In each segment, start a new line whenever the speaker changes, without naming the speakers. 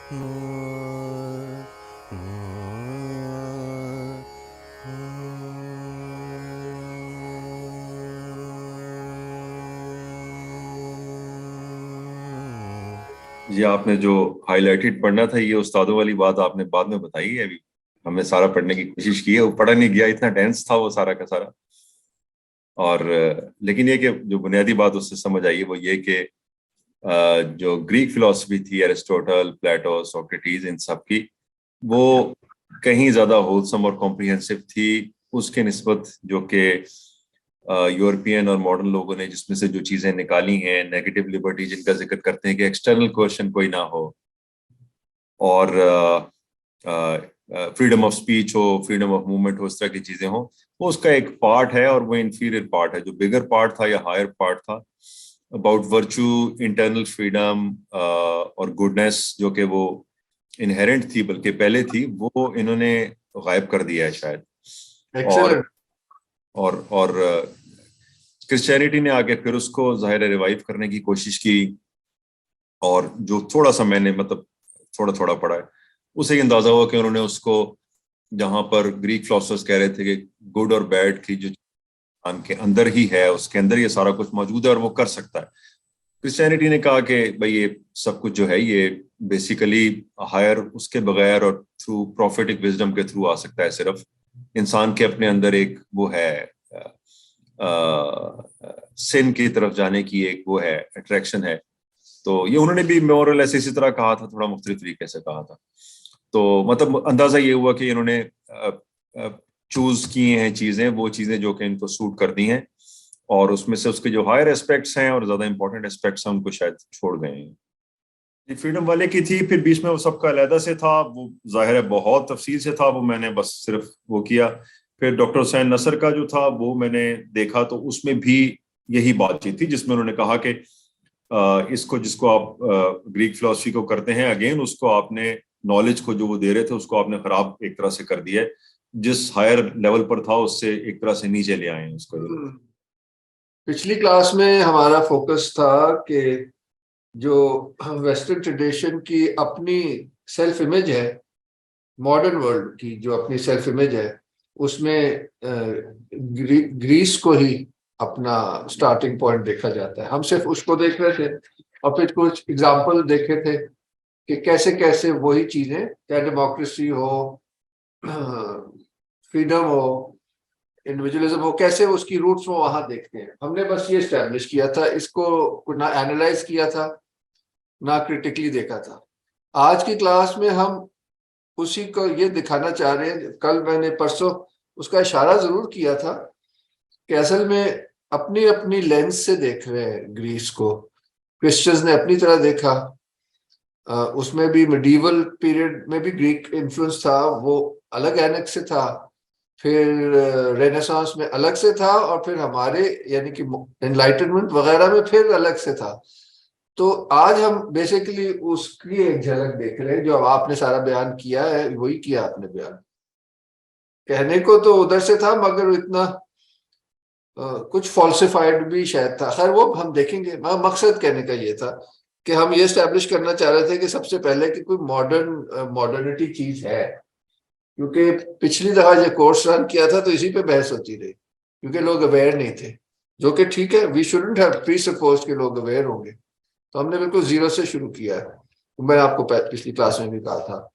ये आपने जो हाईलाइटेड पढ़ना था, ये उस्तादों वाली बात आपने बाद में बताई है। अभी हमने सारा पढ़ने की कोशिश की है, वो पढ़ा नहीं गया, इतना टेंस था वो सारा का सारा। और लेकिन ये कि जो बुनियादी बात उससे समझ आई है वो ये कि जो ग्रीक फिलॉसफी थी, एरिस्टोटल, प्लेटो, सोक्रेटिस, इन सब की, वो कहीं ज्यादा होलसम और कॉम्प्रिहेंसिव थी उसके निस्बत जो कि यूरोपियन और मॉडर्न लोगों ने जिसमें से जो चीजें निकाली हैं, नेगेटिव लिबर्टी जिनका जिक्र करते हैं कि एक्सटर्नल क्वेश्चन कोई ना हो, और फ्रीडम ऑफ स्पीच हो, फ्रीडम ऑफ मूवमेंट हो, इस तरह की चीजें हो, वो उसका एक पार्ट है। और वो इंफीरियर पार्ट है। जो बिगर पार्ट था या हायर पार्ट था अबाउट वर्च्यू, इंटरनल फ्रीडम और गुडनेस, जो कि वो इनहेरेंट थी, बल्कि पहले थी, वो इन्होंने गायब कर दिया है शायद।
Excellent.
और क्रिश्चियनिटी ने आके फिर उसको जाहिर है रिवाइव करने की कोशिश की। और जो थोड़ा सा मैंने मतलब थोड़ा थोड़ा पढ़ा है, उसे अंदाजा हुआ कि उन्होंने उसको, जहां पर ग्रीक फिलोसफर्स कह रहे थे कि गुड और बैड की जो इंसान के अंदर ही है, उसके अंदर ये सारा कुछ मौजूद है और वो कर सकता है, क्रिश्चियनिटी ने कहा कि भाई ये सब कुछ जो है ये बेसिकली हायर उसके बगैर और थ्रू प्रॉफिटिक विजडम के थ्रू आ सकता है। सिर्फ इंसान के अपने अंदर एक वो है, सिन की तरफ जाने की एक वो है, अट्रैक्शन है। तो ये उन्होंने भी मोरल ऐसे इसी तरह कहा था, थोड़ा मुख्तलिफ तरीके से कहा था। तो मतलब अंदाजा ये हुआ कि इन्होंने चूज किए हैं चीजें, वो चीजें जो कि इनको सूट करती हैं, और उसमें से उसके जो हायर एस्पेक्ट्स हैं और ज्यादा इंपॉर्टेंट एस्पेक्ट्स हैं उनको शायद छोड़ गए हैं। फ्रीडम वाले की थी, फिर बीच में वो सबका अलहदा से था, वो जाहिर है बहुत तफसील से था, वो मैंने बस सिर्फ वो किया। फिर डॉक्टर हुसैन नसर का जो था वो मैंने देखा, तो उसमें भी यही बातचीत थी जिसमें उन्होंने कहा कि इसको, जिसको आप ग्रीक फिलोसफी को करते हैं अगेन, उसको आपने नॉलेज को जो वो दे रहे थे उसको आपने खराब एक तरह से कर दिया है, जिस हायर लेवल पर था उससे एक तरह से नीचे ले आए हैं उसको।
पिछली क्लास में हमारा फोकस था कि जो वेस्टर्न ट्रेडिशन की अपनी सेल्फ इमेज है, मॉडर्न वर्ल्ड की जो अपनी सेल्फ इमेज है, उसमें ग्रीस को ही अपना स्टार्टिंग पॉइंट देखा जाता है। हम सिर्फ उसको देख रहे थे और फिर कुछ एग्जाम्पल देखे थे कि कैसे कैसे वही चीजें, चाहे डेमोक्रेसी हो, फ्रीडम हो, इंडिविजुअलिज्म हो, कैसे उसकी रूट्स वो वहां देखते हैं। हमने बस ये स्टैब्लिश किया था, इसको ना एनालाइज किया था ना क्रिटिकली देखा था। आज की क्लास में हम उसी को ये दिखाना चाह रहे हैं। कल मैंने परसों उसका इशारा जरूर किया था कि असल में अपनी अपनी लेंस से देख रहे हैं ग्रीस को। क्रिश्चियंस ने अपनी तरह देखा, उसमें भी मिडीवल पीरियड में भी ग्रीक इन्फ्लुएंस था, वो अलग एनेक्स से था, फिर रेनेसांस में अलग से था, और फिर हमारे यानी कि एनलाइटनमेंट वगैरह में फिर अलग से था। तो आज हम बेसिकली उसकी एक झलक देख रहे हैं। जो आपने सारा बयान किया है वही किया आपने बयान, कहने को तो उधर से था मगर इतना कुछ फॉल्सिफाइड भी शायद था। खैर वो हम देखेंगे। मकसद कहने का ये था कि हम ये स्टैब्लिश करना चाह रहे थे कि सबसे पहले कि कोई मॉडर्निटी चीज है, क्योंकि पिछली दफा जो कोर्स रन किया था तो इसी पे बहस होती रही, क्योंकि लोग अवेयर नहीं थे, जो कि ठीक है, वी शुडंट हैव प्रीसपोज्ड कि लोग अवेयर होंगे। तो हमने बिल्कुल जीरो से शुरू किया है, मैं आपको पिछली क्लास में भी कहा था।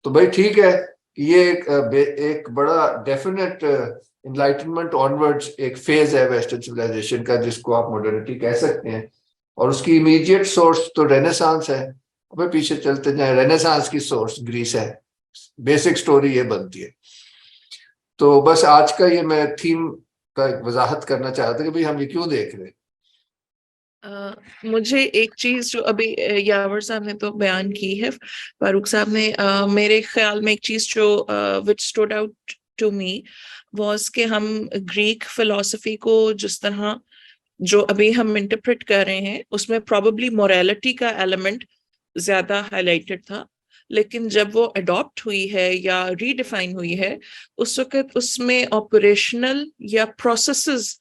तो भाई ठीक है, ये एक बड़ा डेफिनेट इनलाइटनमेंट ऑनवर्ड्स एक फेज है वेस्टर्न सिविलाइजेशन का, जिसको आप मॉडर्निटी कह सकते हैं, और उसकी इमीडिएट सोर्स तो रेनेसांस है। अब पीछे चलते जाए, रेनेसांस की सोर्स ग्रीस है। बेसिक स्टोरी ये बनती है। तो बस आज का ये मैं थीम का एक वजाहत करना चाहता था कि भाई हम ये क्यों देख रहे हैं।
मुझे एक चीज जो अभी यावर साहब ने तो बयान की है, फारूक साहब ने, मेरे ख्याल में एक चीज जो which stood out to me was कि हम ग्रीक फिलोसफी को जिस तरह जो अभी हम इंटरप्रेट कर रहे हैं उसमें प्रोबेबली मोरालिटी का एलिमेंट ज्यादा हाईलाइटेड था, लेकिन जब वो अडॉप्ट हुई है या रीडिफाइन हुई है उस वक्त उसमें ऑपरेशनल या प्रोसेसेस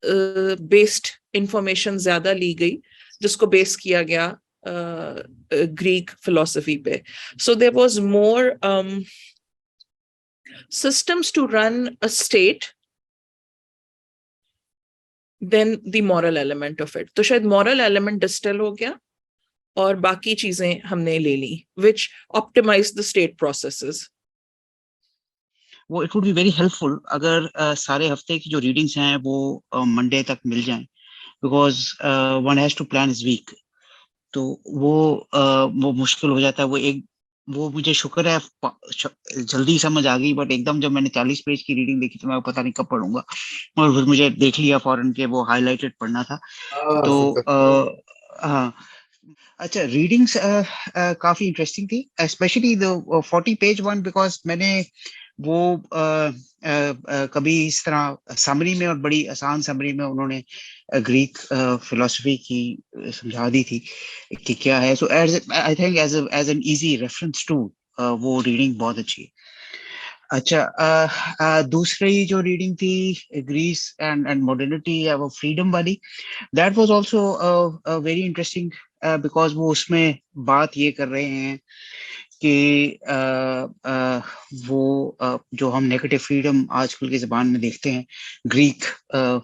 बेस्ड इंफॉर्मेशन ज्यादा ली गई, जिसको बेस किया गया Greek philosophy पे. So there was more systems to run a state than the moral element of it. तो शायद moral element distill हो गया और बाकी चीजें हमने ले ली, which optimize the state processes.
वो it would be very helpful अगर सारे हफ्ते की जो रीडिंग्स हैं वो मंडे तक मिल जाएं, because one has to plan his week. तो वो मुश्किल हो जाता है. वो मुझे शुक्र है जल्दी समझ आ गई, बट एकदम जब मैंने 40 पेज की रीडिंग देखी तो मैं पता नहीं कब पढ़ूंगा, और फिर मुझे देख लिया फौरन के वो हाईलाइटेड पढ़ना था. तो हाँ, अच्छा, रीडिंग्स काफी इंटरेस्टिंग थी, specially the 40 page one, because मैंने वो कभी इस तरह समरी में और बड़ी आसान समरी में उन्होंने ग्रीक फिलोसफी की समझा दी थी कि क्या है. So I think as an easy reference to वो रीडिंग बहुत अच्छी है. अच्छा, दूसरी जो रीडिंग थी ग्रीस एंड मॉडर्निटी, वो फ्रीडम वाली, that was also very interesting, because वो उसमें बात ये कर रहे हैं कि वो जो हम नेगेटिव फ्रीडम आजकल की ज़बान में देखते हैं, ग्रीक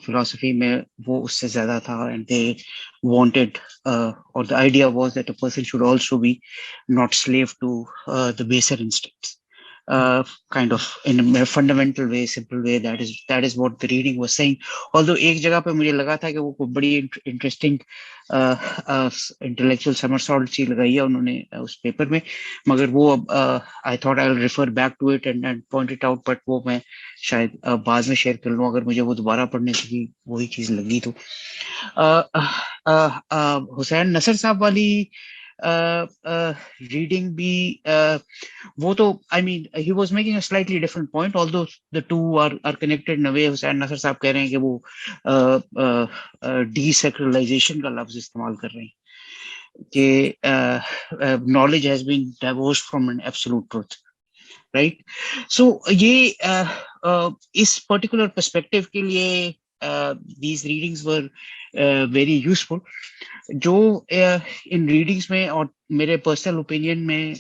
फिलॉसफी में वो उससे ज़्यादा था. एंड दे वांटेड, और the idea was that a person should also be not slave to the baser instincts, kind of in a fundamental way, simple way. That is what the reading was saying. Although एक जगह पे मुझे लगा था कि वो बड़ी interesting intellectual somersault सी लगाई है उन्होंने उस पेपर में, मगर वो I thought I'll refer back to it and point it out, but वो मैं शायद बाद में शेयर कर लूँ अगर मुझे वो दोबारा पढ़ने से भी वही चीज लगी तो. हुसैन नसर साहब वाली reading भी वो तो, I mean, he was making a slightly different point, although the two are connected in a way. Hussain नसर साहब कह रहे हैं कि वो desacralization का लफ्ज इस्तेमाल कर रहे हैं कि knowledge has been divorced from an absolute truth, right? So ये इस particular perspective के लिए these readings were very useful. जो इन रीडिंग्स में और मेरे पर्सनल ओपिनियन में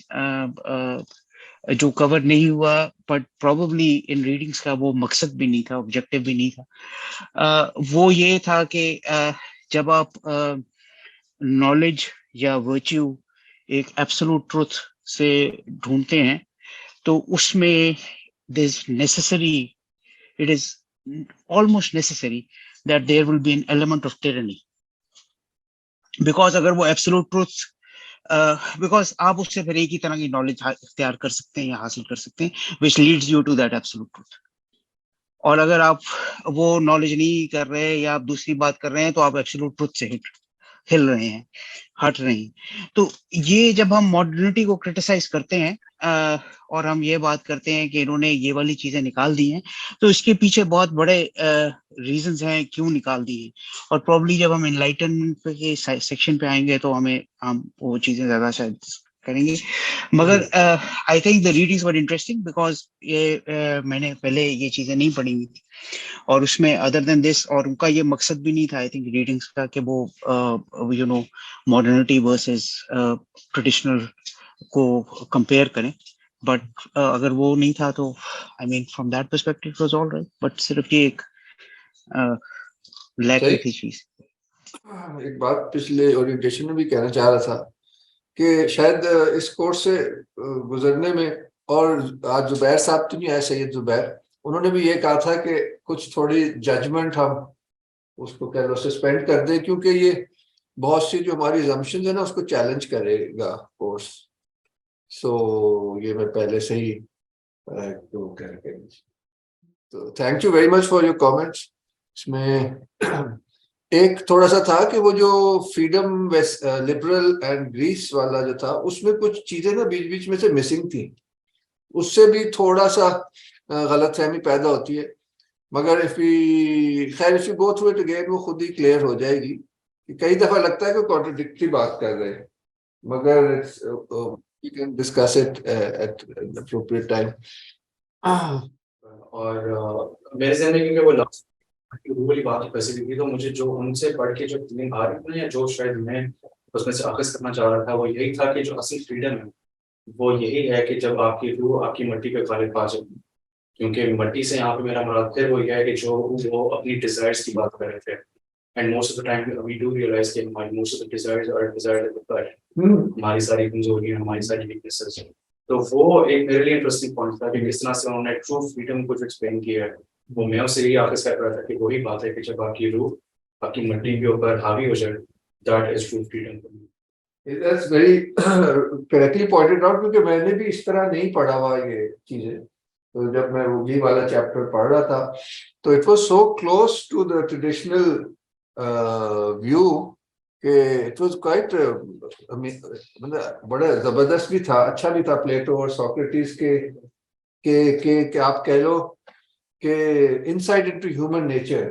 जो कवर नहीं हुआ, बट प्रोबेबली इन रीडिंग्स का वो मकसद भी नहीं था, ऑब्जेक्टिव भी नहीं था, वो ये था कि जब आप नॉलेज या वर्च्यू एक एब्सोल्यूट ट्रुथ से ढूंढते हैं तो उसमें it is almost necessary that there will be an element of tyranny. Because अगर वो एब्सोल्यूट ट्रूथ, बिकॉज आप उससे फिर एक ही तरह की नॉलेज इख्तियार कर सकते हैं या हासिल कर सकते हैं which leads you to that absolute truth. और अगर आप वो नॉलेज नहीं कर रहे या आप दूसरी बात कर रहे हैं तो आप एब्सोल्यूट ट्रूथ से हिल रहे हैं, हट रहे हैं. तो ये जब हम मॉडर्निटी को क्रिटिसाइज करते हैं और हम ये बात करते हैं कि इन्होंने ये वाली चीजें निकाल दी हैं, तो इसके पीछे बहुत बड़े रीजंस हैं क्यों निकाल दी हैं. और प्रॉब्ली जब हम एनलाइटनमेंट के सेक्शन पे आएंगे तो हम वो चीजें ज्यादा शायद करेंगे. मगर I think the readings were interesting because ये मैंने पहले ये चीजें नहीं पढ़ी हुई थी, और उसमें अदर देन दिस, और उनका ये मकसद भी नहीं था आई थिंक रीडिंग्स का कि वो you know modernity versus traditional को कंपेयर करें. बट अगर वो नहीं था तो I mean from that perspective it was all right. But सिर्फ ये एक लैक थी चीज.
एक बात पिछले ओरिएंटेशन में भी कहना चाह रहा था कि शायद इस कोर्स से गुजरने में, और आज ज़ुबैर साहब तो नहीं आए, सैयद ज़ुबैर, उन्होंने भी ये कहा था कि कुछ थोड़ी जजमेंट हम उसको कह लो सस्पेंड कर दें, क्योंकि ये बहुत सी जो हमारी assumptions है ना उसको चैलेंज करेगा कोर्स. सो ये मैं पहले से ही तो करके, तो thank you very much for your comments. इसमें एक थोड़ा सा था कि वो जो फ्रीडम लिबरल एंड ग्रीस वाला जो था उसमें कुछ चीजें ना बीच बीच में से मिसिंग थी, उससे भी थोड़ा सा गलतफहमी पैदा होती है. मगर if you go through it again वो खुद ही क्लियर हो जाएगी. कई दफा लगता है कि कॉन्ट्रडिक्टरी बात कर रहे हैं, मगर you can discuss it at an appropriate time.
और मेरे ज़हन में क्योंकि वो लास्ट वाली बात स्पेसिफिकली, तो मुझे जो उनसे पढ़ के जो फीलिंग आ रही थी या जो शायद मैं उसमें से आकस करना चाह रहा था वो यही था कि जो असली फ्रीडम है वो यही है कि जब आपकी रूह आपकी मट्टी पे गालिब आ जाए। क्योंकि मट्टी से यहाँ पे मेरा मुराद है वो यह है कि जो वो अपनी डिजायर्स की बात कर रहे थे, and most of the time we do realize कि हमारी most of the desires are desired by हमारी सारी कमजोरियां, हमारी सारी वीकनेसेस। तो वो एक मेरे लिए इंटरेस्टिंग पॉइंट था कि किस तरह से उन्होंने ट्रू फ्रीडम को एक्सप्लेन किया है। वो मैं उससे यही आकस कर रहा था कि वही बात है कि जब आपकी रूह आपकी मट्टी के ऊपर हावी हो जाए, that is true freedom.
That's very correctly pointed out, क्योंकि मैंने भी इस तरह नहीं पढ़ा हुआ ये चीजें। तो जब मैं वो ये वाला चैप्टर पढ़ रहा था तो it was so close to the traditional view कि इट वाज क्वाइट, मतलब बड़ा जबरदस्त भी था, अच्छा भी था। प्लेटो और सोक्रेटिस के आप कह लो कि इनसाइट इनटू ह्यूमन नेचर,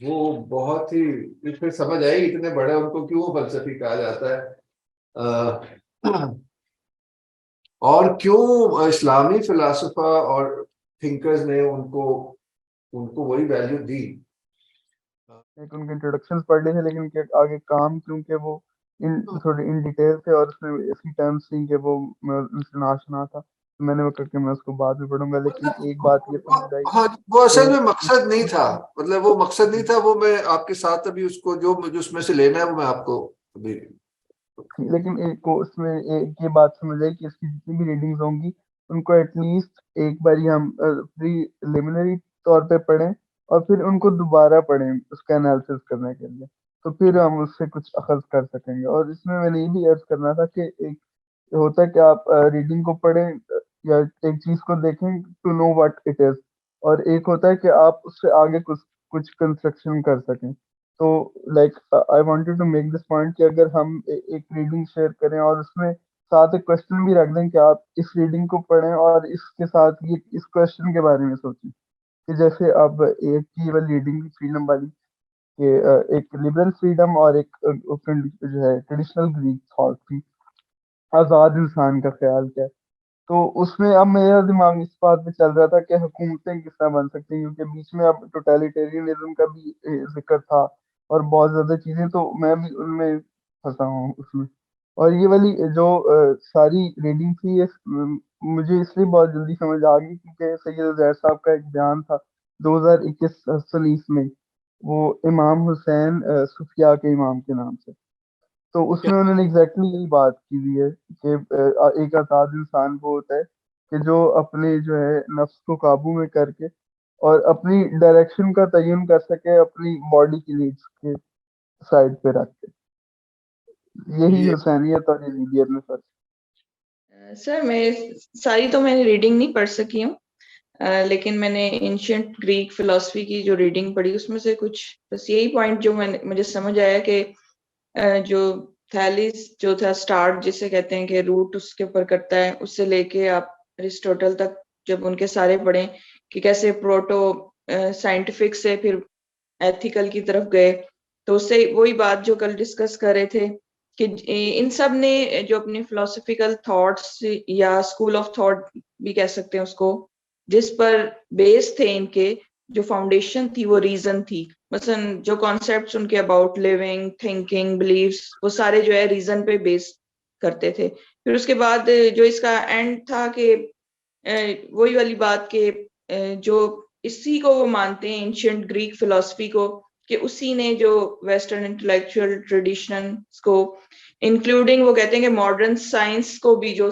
वो बहुत ही फिर समझ आई। इतने बड़े उनको क्यों फलसफी कहा जाता है, और क्यों इस्लामी फिलासफा और थिंकर्स ने उनको वही वैल्यू दी।
एक उनके इंट्रोडक्शंस पढ़ लिए थे, लेकिन उनके आगे काम क्योंकि वो थोड़े इन डिटेल थे और उसमें ऐसी टर्म्स थी कि वो मैं उनसे नाशना था, तो मैंने वो करके मैं उसको बाद में पढ़ूंगा। लेकिन एक बात ये समझ आई,
हाँ, वो असल में मकसद नहीं था, मतलब वो मकसद नहीं था। वो मैं आपके साथ अभी उसको जो मुझे उसमें से लेना है वो मैं आपको अभी।
लेकिन एक को उसमें एक ये बात समझ आई कि इसकी जितनी भी रीडिंग्स होंगी उनको एटलीस्ट एक बार हम प्रीलिमिनरी तौर पे पढ़ें और फिर उनको दोबारा पढ़ें उसका एनालिसिस करने के लिए, तो फिर हम उससे कुछ अखज़ कर सकेंगे। और इसमें मैंने ये भी अर्ज करना था कि एक होता है कि आप रीडिंग को पढ़ें या एक चीज को देखें to know what it is, और एक होता है कि आप उससे आगे कुछ कुछ कंस्ट्रक्शन कर सकें। तो like I wanted to make this point कि अगर हम एक रीडिंग शेयर करें और उसमें साथ एक क्वेश्चन भी रख दें कि आप इस रीडिंग को पढ़ें और इसके साथ ये इस क्वेश्चन के बारे में सोचें, कि जैसे अब एक की वाली रीडिंग फ्रीडम वाली कि एक लिबरल फ्रीडम और एक जो है ट्रेडिशनल ग्रीक थॉट थी आज़ाद इंसान का ख्याल क्या है। तो उसमें अब मेरा दिमाग इस बात पे चल रहा था कि हुकूमतें किस तरह बन सकती हैं, क्योंकि बीच में अब टोटलिटेरियनिज्म का भी जिक्र था और बहुत ज़्यादा चीज़ें, तो मैं भी उनमें फंसा हूँ उसमें। और ये वाली जो सारी रीडिंग थी ये मुझे इसलिए बहुत जल्दी समझ आ गई क्योंकि सैयद ज़ैद साहब का एक बयान था 2021 में, वो इमाम हुसैन सूफिया के इमाम के नाम से। तो उसमें उन्होंने एग्जैक्टली यही बात की हुई है कि एक आज़ाद इंसान वो होता है कि जो अपने जो है नफ्स को काबू में करके और अपनी डायरेक्शन का तयन कर सके अपनी बॉडी की नीड्स के साइड पे रख के। यही
ये
हुसैनियत और यजीदियत में फर्क।
सर मैं सारी तो मैंने रीडिंग नहीं पढ़ सकी हूँ, लेकिन मैंने एंशिएंट ग्रीक फिलॉसफी की जो रीडिंग पढ़ी उसमें से कुछ बस यही पॉइंट जो मुझे समझ आया कि जो थैलिस जो था स्टार्ट जिसे कहते हैं कि रूट उसके ऊपर करता है, उससे लेके आप अरिस्टोटल तक जब उनके सारे पढ़े कि कैसे प्रोटो साइंटिफिक से फिर एथिकल की तरफ गए, तो उससे वही बात जो कल डिस्कस कर रहे थे कि इन सब ने जो अपनी फिलोसफिकल थॉट्स या स्कूल ऑफ थॉट भी कह सकते हैं उसको, जिस पर बेस थे इनके, जो फाउंडेशन थी वो रीजन थी। मसलन जो कॉन्सेप्ट्स उनके अबाउट लिविंग, थिंकिंग, बिलीव्स, वो सारे जो है रीजन पे बेस करते थे। फिर उसके बाद जो इसका एंड था कि वही वाली बात कि जो इसी को वो मानते हैं एंशिएंट ग्रीक फिलॉसफी को, कि उसी ने जो वेस्टर्न इंटेलेक्चुअल ट्रेडिशन को इंक्लूडिंग वो कहते हैं कि मॉडर्न साइंस को भी जो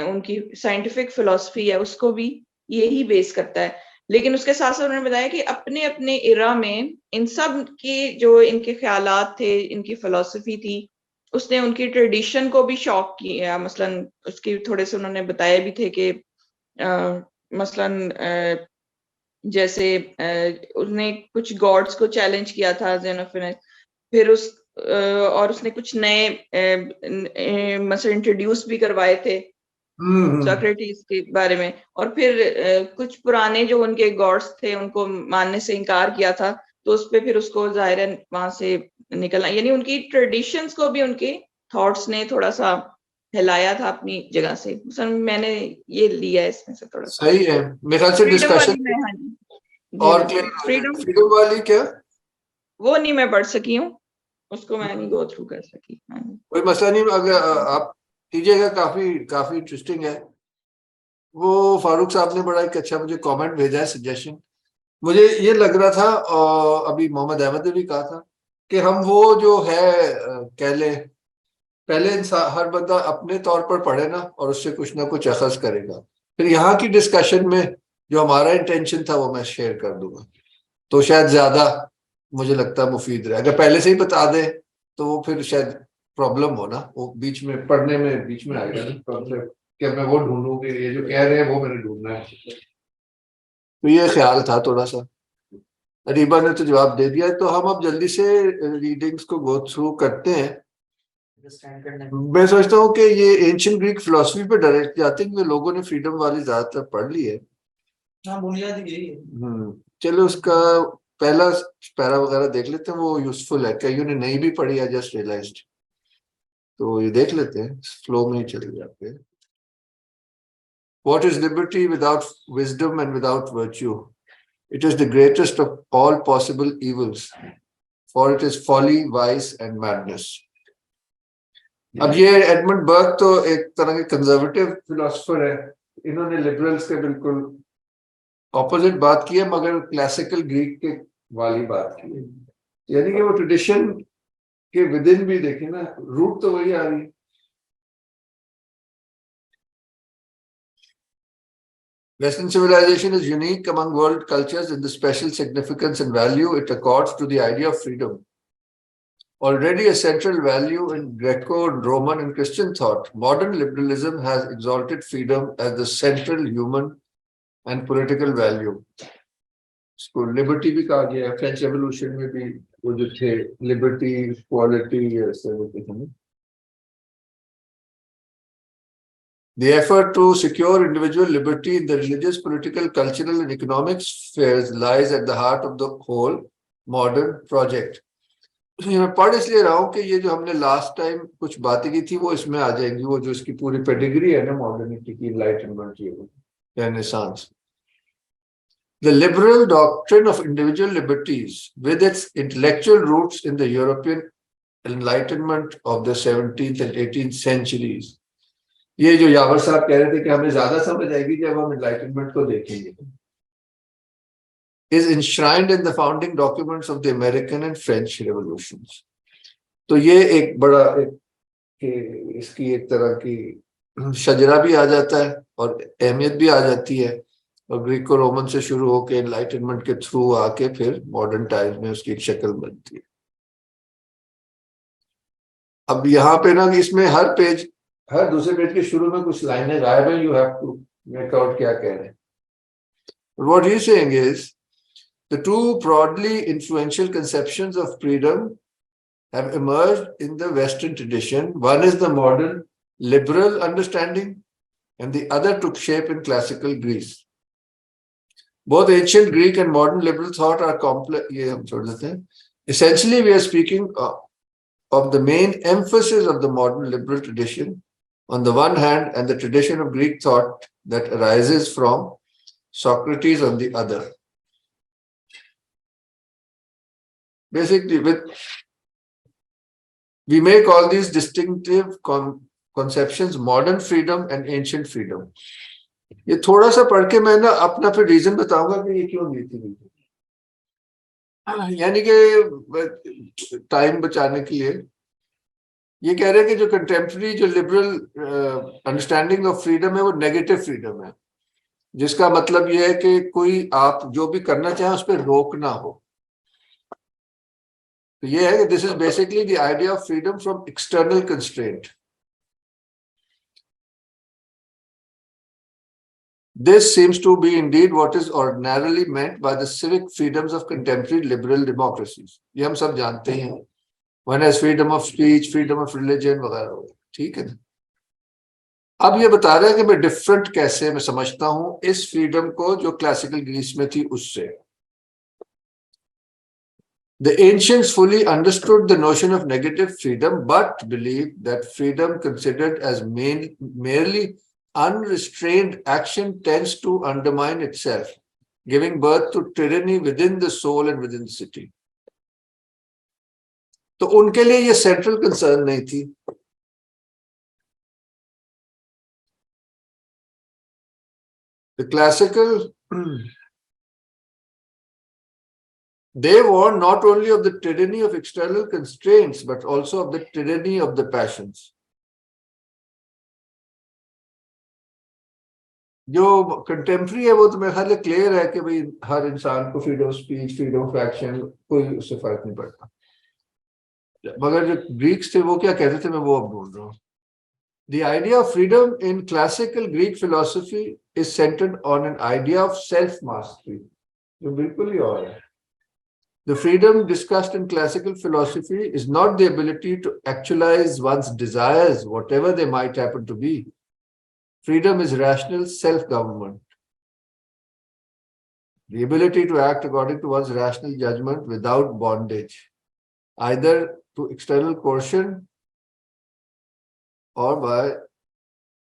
उनकी साइंटिफिक फिलॉसफी है उसको भी यही बेस करता है। लेकिन उसके साथ साथ उन्होंने बताया कि अपने अपने इरा में इन सब के जो इनके ख्यालात थे, इनकी फिलॉसफी थी, उसने उनकी ट्रेडिशन को भी शॉक किया। मसलन उसकी थोड़े से उन्होंने बताया भी थे कि मसलन जैसे उसने कुछ गॉड्स को चैलेंज किया था ज़ेनोफिन, फिर और उसने कुछ नए मसलन इंट्रोड्यूस भी करवाए थे सोक्रेटिस के बारे में, और फिर कुछ पुराने जो उनके गॉड्स थे उनको मानने से इनकार किया था, तो उस पे फिर उसको जाहिर है वहां से निकलना, यानी उनकी ट्रेडिशंस को भी उनके थॉट्स ने थोड़ा सा हिलाया था अपनी जगह से। सर मैंने ये लिया है इसमें से थोड़ा सा।
सही है, मेरे ख्याल से
फ्रीडम वाली
डिस्कशन
मैं, हाँ जी
और क्लियर।
फ्रीडम
फ्रीडम वाली क्या
वो नहीं मैं पढ़ सकी हूँ,
उसको मैं नहीं गो थ्रू कर सकी।
कोई मसला नहीं, अगर आप कीजिएगा, काफी इंटरेस्टिंग है। वो फारूक साहब ने बड़ा एक अच्छा मुझे कमेंट भेजा है, सजेशन। मुझे ये लग रहा था, और अभी मोहम्मद अहमद ने भी कहा था, कि हम वो जो है कह ले, पहले इंसान हर बंदा अपने तौर पर पढ़े ना, और उससे कुछ ना कुछ अखज करेगा। फिर यहाँ की डिस्कशन में जो हमारा इंटेंशन था वो मैं शेयर कर दूंगा, तो शायद ज्यादा मुझे लगता है मुफीद रहे। अगर पहले से ही बता दे तो वो फिर शायद प्रॉब्लम हो ना, वो बीच में पढ़ने में बीच में आएगा ना, कि मैं वो ढूंढूं कि ये जो कह रहे हैं वो मैंने ढूंढना है। तो ये ख्याल था थोड़ा सा। अरीबा ने तो जवाब दे दिया, तो हम अब जल्दी से रीडिंग्स को गो थ्रू करते हैं। मैं सोचता हूँ कि ये एंशिएंट ग्रीक फिलोसफी पे डायरेक्ट जाते हैं, लोगों ने फ्रीडम वाली ज्यादातर पढ़ ली है। चलो उसका पहला पैरा वगैरह देख लेते हैं, वो यूजफुल है। कईयों ने नहीं भी पढ़ी, आई जस्ट रियलाइज्ड। तो ये देख लेते हैं, फ्लो में ही चले जाते हैं। What is liberty without wisdom and without virtue? It is the greatest of all possible evils, for it is folly, vice and madness. अब ये एडमंड बर्ग तो एक तरह के कंजर्वेटिव फिलोसफर है, इन्होंने लिबरल्स के बिल्कुल ऑपोजिट बात की है, मगर क्लासिकल ग्रीक के वाली बात की है। यानी कि वो ट्रेडिशन के विदिन भी देखे ना, रूट तो वही आ रही है। Western civilization is unique among world cultures in the special significance and value it accords to the idea of freedom. Already a central value in Greco-Roman and Christian thought, modern liberalism has exalted freedom as the central human and political value. इसको liberty भी कहा गया है, French revolution में भी वो जो थे लिबर्टी, इक्वालिटी, ऐसे होते थे। The effort to secure individual liberty in the religious, political, cultural and economic spheres lies at the heart of the whole modern project. मैं पढ़ इसलिए रहा हूँ कि ये जो हमने लास्ट टाइम कुछ बातें की थी वो इसमें आ जाएंगी, वो जो इसकी पूरी पेडिग्री है ना मॉडर्निटी की, एनलाइटनमेंट की, renaissance. The liberal doctrine of individual liberties, with its intellectual roots in the European Enlightenment of the 17th and 18th centuries, ये जो यावर साहब कह रहे थे कि हमें ज्यादा समझ आएगी जब हम एनलाइटनमेंट को देखेंगे, is enshrined in the founding documents of the American and French revolutions. तो ये एक बड़ा इसकी एक तरह की शजरा भी आ जाता है और अहमियत भी आ जाती है, और ग्रीको रोमन से शुरू होकर एनलाइटनमेंट के थ्रू आके फिर मॉडर्न टाइम्स में उसकी एक शक्ल बनती है। अब यहाँ पे ना इसमें हर पेज, हर दूसरे पेज के शुरू में कुछ लाइनें गायब हैं, you have to make out क्या कह रहे हैं। What he is saying is the two broadly influential conceptions of freedom have emerged in the Western tradition. One is the modern liberal understanding, and the other took shape in classical Greece. Both ancient Greek and modern liberal thought are complex. Essentially, we are speaking of the main emphasis of the modern liberal tradition on the one hand, and the tradition of Greek thought that arises from Socrates on the other. Basically, we may call these distinctive conceptions modern freedom and ancient freedom. ये थोड़ा सा पढ़ के मैं ना अपना फिर reason बताऊंगा कि ये क्यों नहीं थी, यानी कि टाइम बचाने के लिए। ये कह रहे हैं कि जो कंटेम्प्रेरी जो लिबरल अंडरस्टैंडिंग ऑफ फ्रीडम है वो नेगेटिव फ्रीडम है, जिसका मतलब ये है कि कोई आप जो भी करना चाहे उस पर रोक ना हो। तो ये है कि this is basically the idea of freedom from external constraint. This seems to be indeed what is ordinarily meant by the civic freedoms of contemporary liberal democracies. ये हम सब जानते हैं, one has freedom of speech, freedom of religion वगैरह, ठीक है। अब ये बता रहे हैं कि मैं डिफरेंट कैसे मैं समझता हूं इस फ्रीडम को जो क्लासिकल ग्रीस में थी उससे। The ancients fully understood the notion of negative freedom, but believed that freedom considered as merely unrestrained action tends to undermine itself, giving birth to tyranny within the soul and within the city. तो उनके लिए ये central concern नहीं थी। The classical, they warn not only of the tyranny of external constraints, but also of the tyranny of the passions. जो contemporary है वो तो मेरे ख्याल क्लियर है कि भाई हर इंसान को freedom of speech, freedom of action, कोई उससे फर्क नहीं पड़ता। मगर जो ग्रीक्स थे वो क्या कहते थे, मैं वो अब बोल रहा हूँ। The idea of freedom in classical Greek philosophy is centered on an idea of self-mastery, जो बिल्कुल ही और है। The freedom discussed in classical philosophy is not the ability to actualize one's desires, whatever they might happen to be. Freedom is rational self-government. The ability to act according to one's rational judgment without bondage, either to external coercion or by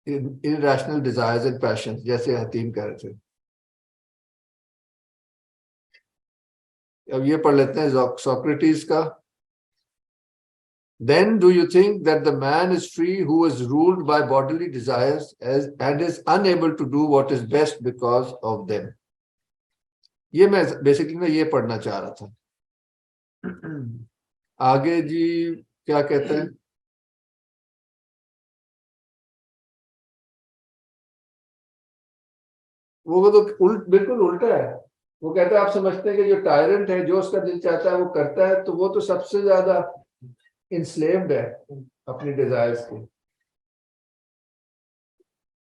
irrational desires and passions, जैसे हतीम कह रहे थे। अब ये पढ़ लेते हैं Socrates का। Then do you think that the man is free who is ruled by bodily desires and is unable to do what is best because of them? ये मैं बेसिकली ना ये पढ़ना चाह रहा था। आगे जी क्या कहते हैं? वो तो बिल्कुल उल्टा है। वो कहता है आप समझते हैं कि जो टायरेंट है, जो उसका दिल चाहता है वो करता है, तो वो तो सबसे ज्यादा इंस्लेव्ड है अपनी डिजायर्स की।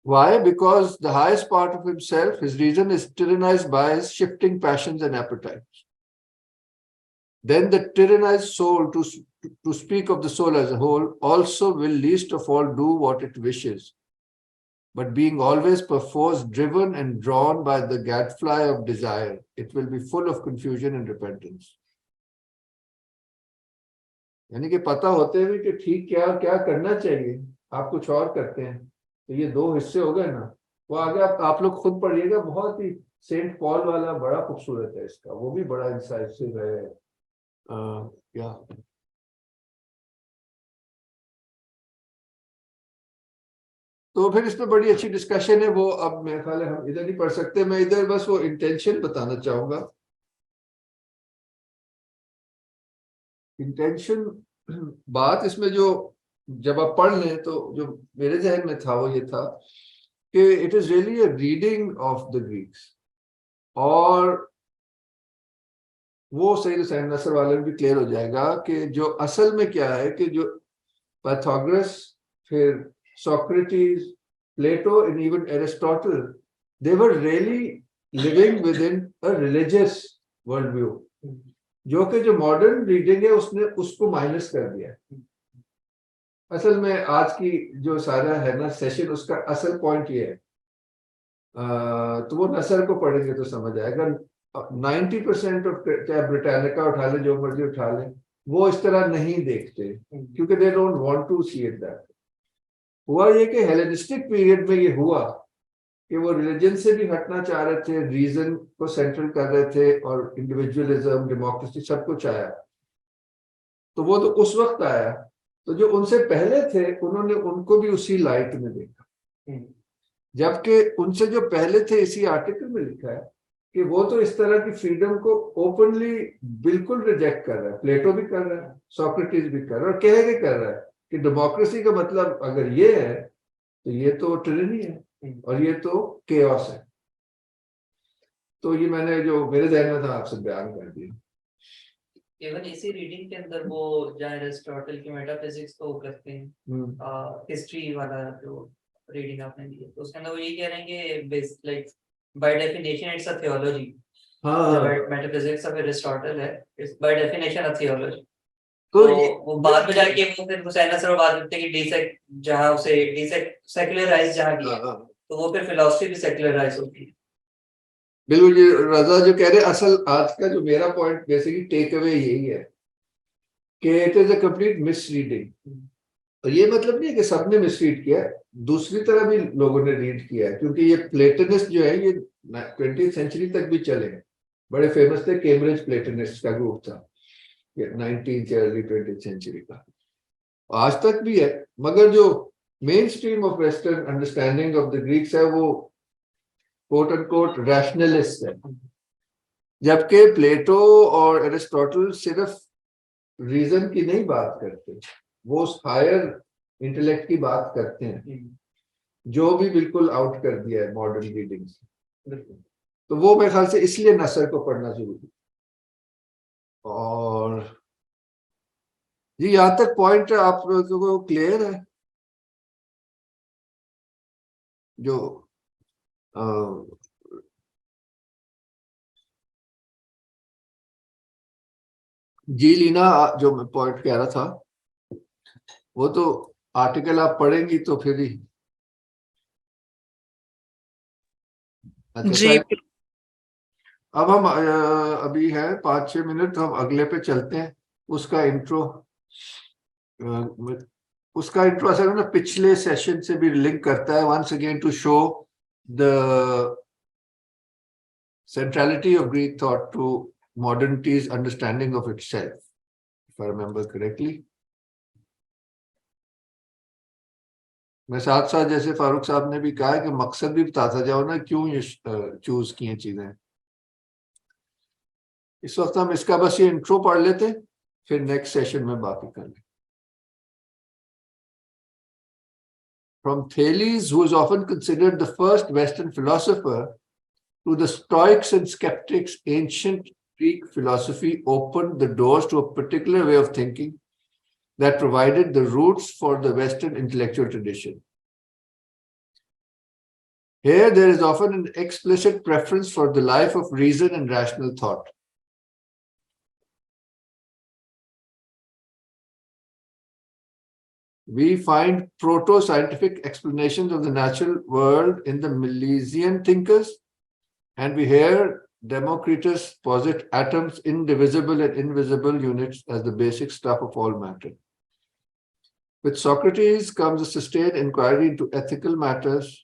Why? Because the highest part of himself, his reason, is tyrannized by his shifting passions and appetites. Then the tyrannized soul, to speak of the soul as a whole, also will least of all do what it wishes, but being always perforce driven and drawn by the gadfly of desire, it will be full of confusion and repentance. यानी कि पता होते हुए कि ठीक क्या क्या करना चाहिए, आप कुछ और करते हैं, तो ये दो हिस्से हो गए ना। वो आगे आप लोग खुद पढ़िएगा, बहुत ही सेंट पॉल वाला बड़ा खूबसूरत है इसका, वो भी बड़ा इंसाइसिव है। क्या तो फिर इसमें बड़ी अच्छी डिस्कशन है। वो अब मेरे ख्याल है हम इधर नहीं पढ़ सकते, मैं इधर बस वो इंटेंशन बताना चाहूंगा। इंटेंशन बात इसमें जो जब आप पढ़ लें तो जो मेरे जहन में था वो ये था कि it is really a reading of the Greeks, और वो सही सही नसर वाले में भी क्लियर हो जाएगा कि जो असल में क्या है कि जो पाइथागोरस, फिर Socrates, Plato, and even Aristotle, they were really living within a religious worldview, जो कि जो मॉडर्न रीडिंग है उसने उसको माइनस कर दिया। असल में आज की जो सारा है ना सेशन, उसका असल पॉइंट ये है, तो वो नसर को पढ़ेंगे तो समझ आएगा। 90% ऑफ, चाहे ब्रिटानिका उठा ले, जो मर्जी उठा ले, वो इस तरह नहीं देखते क्योंकि they don't want to see it that. हुआ ये कि हेलेनिस्टिक पीरियड में ये हुआ कि वो रिलीजन से भी हटना चाह रहे थे, रीजन को सेंट्रल कर रहे थे, और इंडिविजुअलिज्म, डेमोक्रेसी सब कुछ आया। तो वो तो उस वक्त आया, तो जो उनसे पहले थे उन्होंने उनको भी उसी लाइट में देखा, जबकि उनसे जो पहले थे, इसी आर्टिकल में लिखा है कि वो तो इस तरह की फ्रीडम को ओपनली बिल्कुल रिजेक्ट कर रहा है। प्लेटो भी कर रहा है, सोक्रेटिस भी कर रहा है, और कह के कर रहा है कि डेमोक्रेसी का मतलब अगर ये है तो ये तो टिरनी है और ये तो केओस है। तो ये मैंने जो मेरे ध्यान में था आपसे बयान कर दिया।
इवन इसी रीडिंग के अंदर वो जहाँ एरिस्टोटल की मेटाफिजिक्स को करते हैं, हिस्ट्री वाला जो रीडिंग आपने दी है, तो उसके अंदर वो ये कह रहे हैं कि like by definition it's a theology. हाँ, मेटाफिजिक्स ऑफ एरिस्टोटल है, it's by definition a theology. तो वो बाद में जाके वो फिर हुसैन नसर बात करते हैं कि डीसेक जहाँ उसे डीसेक सेक्युलराइज जहाँ किया, तो वो फिर फिलॉसफी भी सेक्युलराइज होती है।
बिल्कुल, ये रजा जो कह रहे, असल आज का जो मेरा पॉइंट बेसिकली टेक अवे यही है कि it is a complete misreading. तो ये मतलब नहीं है कि सबने मिसरीड किया, दूसरी तरह भी लोगों ने रीड किया है, क्योंकि ये प्लेटनिस्ट जो है ये 20th सेंचुरी तक भी चले, बड़े फेमस थे। कैम्ब्रिज प्लेटनिस्ट का ग्रुप था, 19th या अर्ली 20th सेंचुरी का, आज तक भी है। मगर जो main stream of western understanding of the Greeks है वो कोट एंड कोट रैशनलिस्ट है, जबकि प्लेटो और एरिस्टोटल सिर्फ रीजन की नहीं बात करते, वो हायर इंटेलेक्ट की बात करते हैं, जो भी बिल्कुल आउट कर दिया है मॉडर्न रीडिंग से। तो वो मेरे ख्याल से इसलिए नसर को पढ़ना शुरू किया। और जी यहाँ तक पॉइंट आप लोगों को क्लियर है? जो जी लीना जो मैं पॉइंट कह रहा था, वो तो आर्टिकल आप पढ़ेंगी तो फिर ही। अच्छा
जी।
अब हम अभी है 5-6 मिनट, हम अगले पे चलते हैं। उसका इंट्रो असल में ना पिछले सेशन से भी लिंक करता है, once again to show the centrality of Greek thought to modernity's understanding of itself, if I remember correctly. मैं साथ साथ जैसे फारूक साहब ने भी कहा है कि मकसद भी बताता जाओ ना, क्यों ये चूज किए चीजें। इस वक्त हम इसका बस ये इंट्रो पढ़ लेते हैं, फिर नेक्स्ट सेशन में बाकी कर लेंगे। From Thales, who is often considered the first Western philosopher, to the Stoics and Skeptics, ancient Greek philosophy opened the doors to a particular way of thinking that provided the roots for the Western intellectual tradition. Here, there is often an explicit preference for the life of reason and rational thought. We find proto-scientific explanations of the natural world in the Milesian thinkers, and we hear Democritus posit atoms, indivisible and invisible units, as the basic stuff of all matter. With Socrates comes a sustained inquiry into ethical matters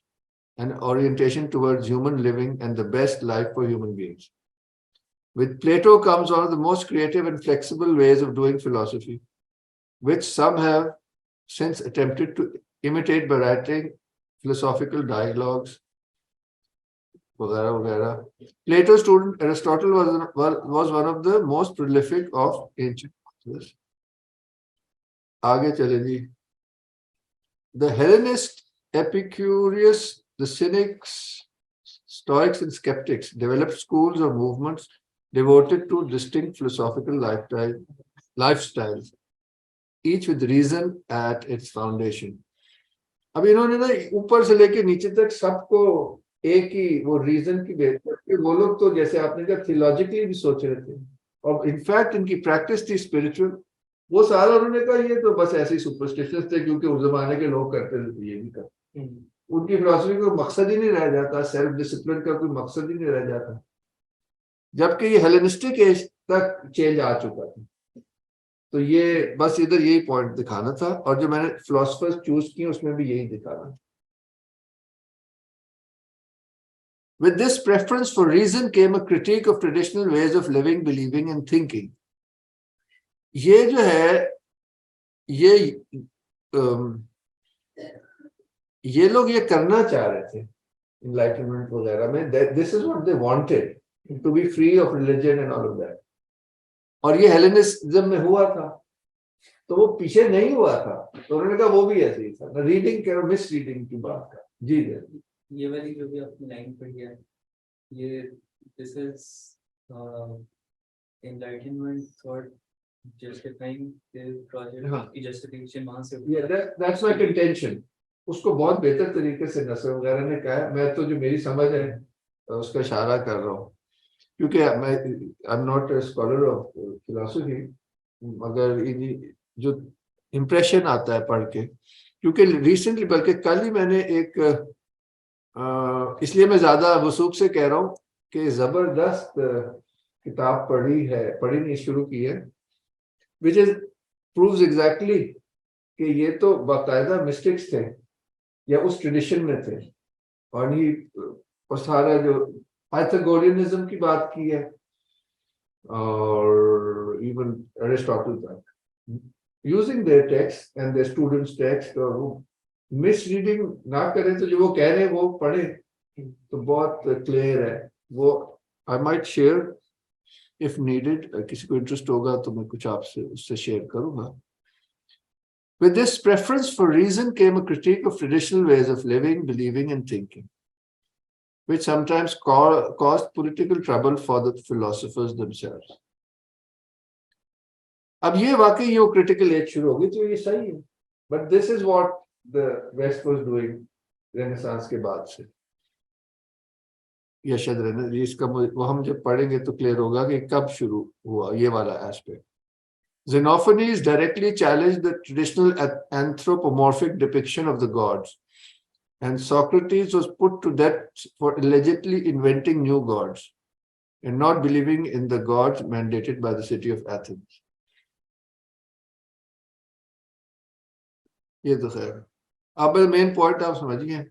and orientation towards human living and the best life for human beings. With Plato comes one of the most creative and flexible ways of doing philosophy, which some have since attempted to imitate by writing philosophical dialogues. Plato's student Aristotle was one of the most prolific of ancient authors. आगे चले जी. The Hellenist, Epicurus, the Cynics, Stoics and Skeptics developed schools or movements devoted to distinct philosophical lifestyles, each with reason at its foundation. अब इन्होंने ना ऊपर से लेके नीचे तक सबको एक ही वो रीजन की बेस पर, वो लोग तो जैसे आपने कहा थियोलॉजिकली भी सोच रहे थे, और इनफैक्ट इनकी प्रैक्टिस थी स्पिरिचुअल। वो सारा उन्होंने कहा ये तो बस ऐसे ही सुपरस्टिशियस थे, क्योंकि उस जमाने के लोग करते थे, ये भी करते। उनकी फिलॉसफी का मकसद ही नहीं रह जाता, सेल्फ डिसिप्लिन का कोई मकसद ही नहीं रह जाता, जबकि ये हेलेनिस्टिक एज तक चेंज आ चुका था। तो ये बस इधर यही पॉइंट दिखाना था, और जो मैंने फिलोसफर्स चूज किए उसमें भी यही दिखाना। With this preference for reason came a critique of traditional ways of living, believing and thinking. ये जो है ये लोग ये करना चाह रहे थे enlightenment वगैरह में, this is what they wanted, to be free of religion and all of that. और ये हेलेनिज्म में हुआ था, तो वो पीछे नहीं हुआ था, तो उन्होंने कहा वो भी ऐसे ही था। रीडिंग के मिस रीडिंग की बात का जी
ये वाली जो भी आपने लाइन पढ़ी है, ये this is enlightenment thought justifying the project की जस्टिफिकेशन वहां से,
दैट्स माय कंटेंशन। उसको बहुत बेहतर तरीके से नसर वगैरह ने कहा, मैं तो जो मेरी समझ है उसका इशारा कर रहा हूँ, क्योंकि मैं I am not a scholar of philosophy, मगर जो इम्प्रेशन आता है पढ़ के, क्योंकि रिसेंटली बल्कि कल ही मैंने एक इसलिए मैं ज्यादा वसूख से कह रहा हूँ कि जबरदस्त किताब पढ़ी नहीं शुरू की है, विच इज प्रूव्स एग्जैक्टली कि ये तो बाकायदा मिस्टिक्स थे या उस ट्रेडिशन में थे, और सारा जो पाइथागोरियनिज्म की बात की है, और इवन एरिस्टोटल तक, using their text and their students text, और वो मिसरीडिंग ना करें, तो जो वो कह रहे हैं वो पढ़े तो बहुत क्लियर है वो। I might share if needed, किसी को इंटरेस्ट होगा तो मैं कुछ आपसे उससे शेयर करूंगा। With this preference for reason came a critique of traditional ways of living, believing, and thinking, which sometimes caused political trouble for the philosophers themselves. अब ये वाकई ये critical age शुरू होगी तो ये सही है, but this is what the West was doing Renaissance के बाद से, या शायद इसका वो हम जब पढ़ेंगे तो क्लियर होगा कि कब शुरू हुआ ये वाला aspect. Xenophanes directly challenged the traditional anthropomorphic depiction of the gods, and Socrates was put to death for allegedly inventing new gods and not believing in the gods mandated by the city of Athens. ये तो खैर अब main point आप समझिए।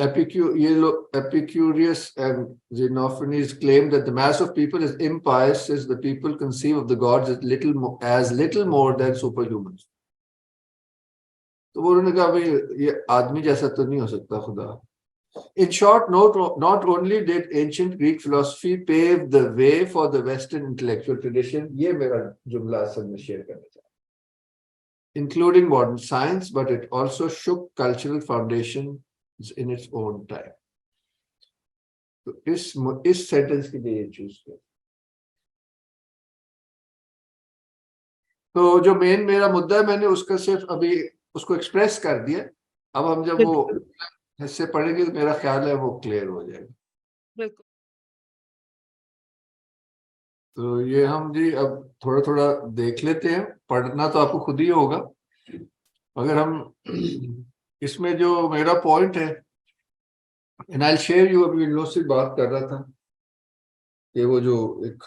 Epicurus and Xenophanes claimed that the mass of people is impious, since the people conceive of the gods as little more than superhumans. तो वो उन्होंने कहा भाई ये आदमी जैसा तो नहीं हो सकता खुदा। In short, not only did ancient Greek philosophy pave the way for the Western intellectual tradition, ये मेरा जुमला असल में शेयर करना चाहता हूं, including modern science, but it also shook cultural foundations in its own time. तो इस सेंटेंस के लिए चूज किया। तो जो मेन मेरा मुद्दा है मैंने उसका सिर्फ अभी उसको एक्सप्रेस कर दिया। अब हम जब वो हिस्से पढ़ेंगे तो मेरा ख्याल है वो क्लियर हो जाएगा। तो ये हम जी अब थोड़ा थोड़ा देख लेते हैं, पढ़ना तो आपको खुद ही होगा। अगर हम इसमें जो मेरा पॉइंट है, एंड आई शेयर यू, अभी इन से बात कर रहा था कि वो जो एक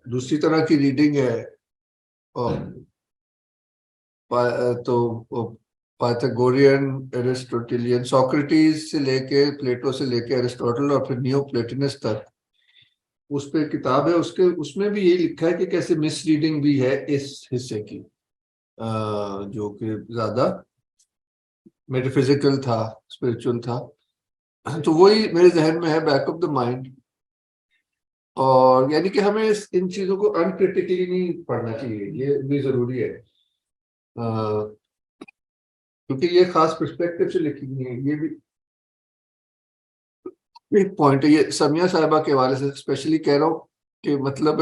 दूसरी तरह की रीडिंग है, और तो पाइथागोरियन, एरिस्टोटेलियन, सोक्रेटिस से लेके प्लेटो से लेके एरिस्टोटल और फिर नियो प्लेटोनिस्ट तक उस पे किताब है। उसमें भी ये लिखा है कि कैसे मिस रीडिंग भी है इस हिस्से की, जो कि ज्यादा मेटाफिजिकल था, स्पिरिचुअल था। तो वही मेरे जहन में है बैक ऑफ द माइंड, और यानी कि हमें इन चीजों को अनक्रिटिकली नहीं पढ़ना चाहिए, ये भी जरूरी है, क्योंकि ये खास पर्सपेक्टिव से लिखी गई है। ये भी एक पॉइंट है, ये समिया साहिबा के हवाले से स्पेशली कह रहा हूँ कि मतलब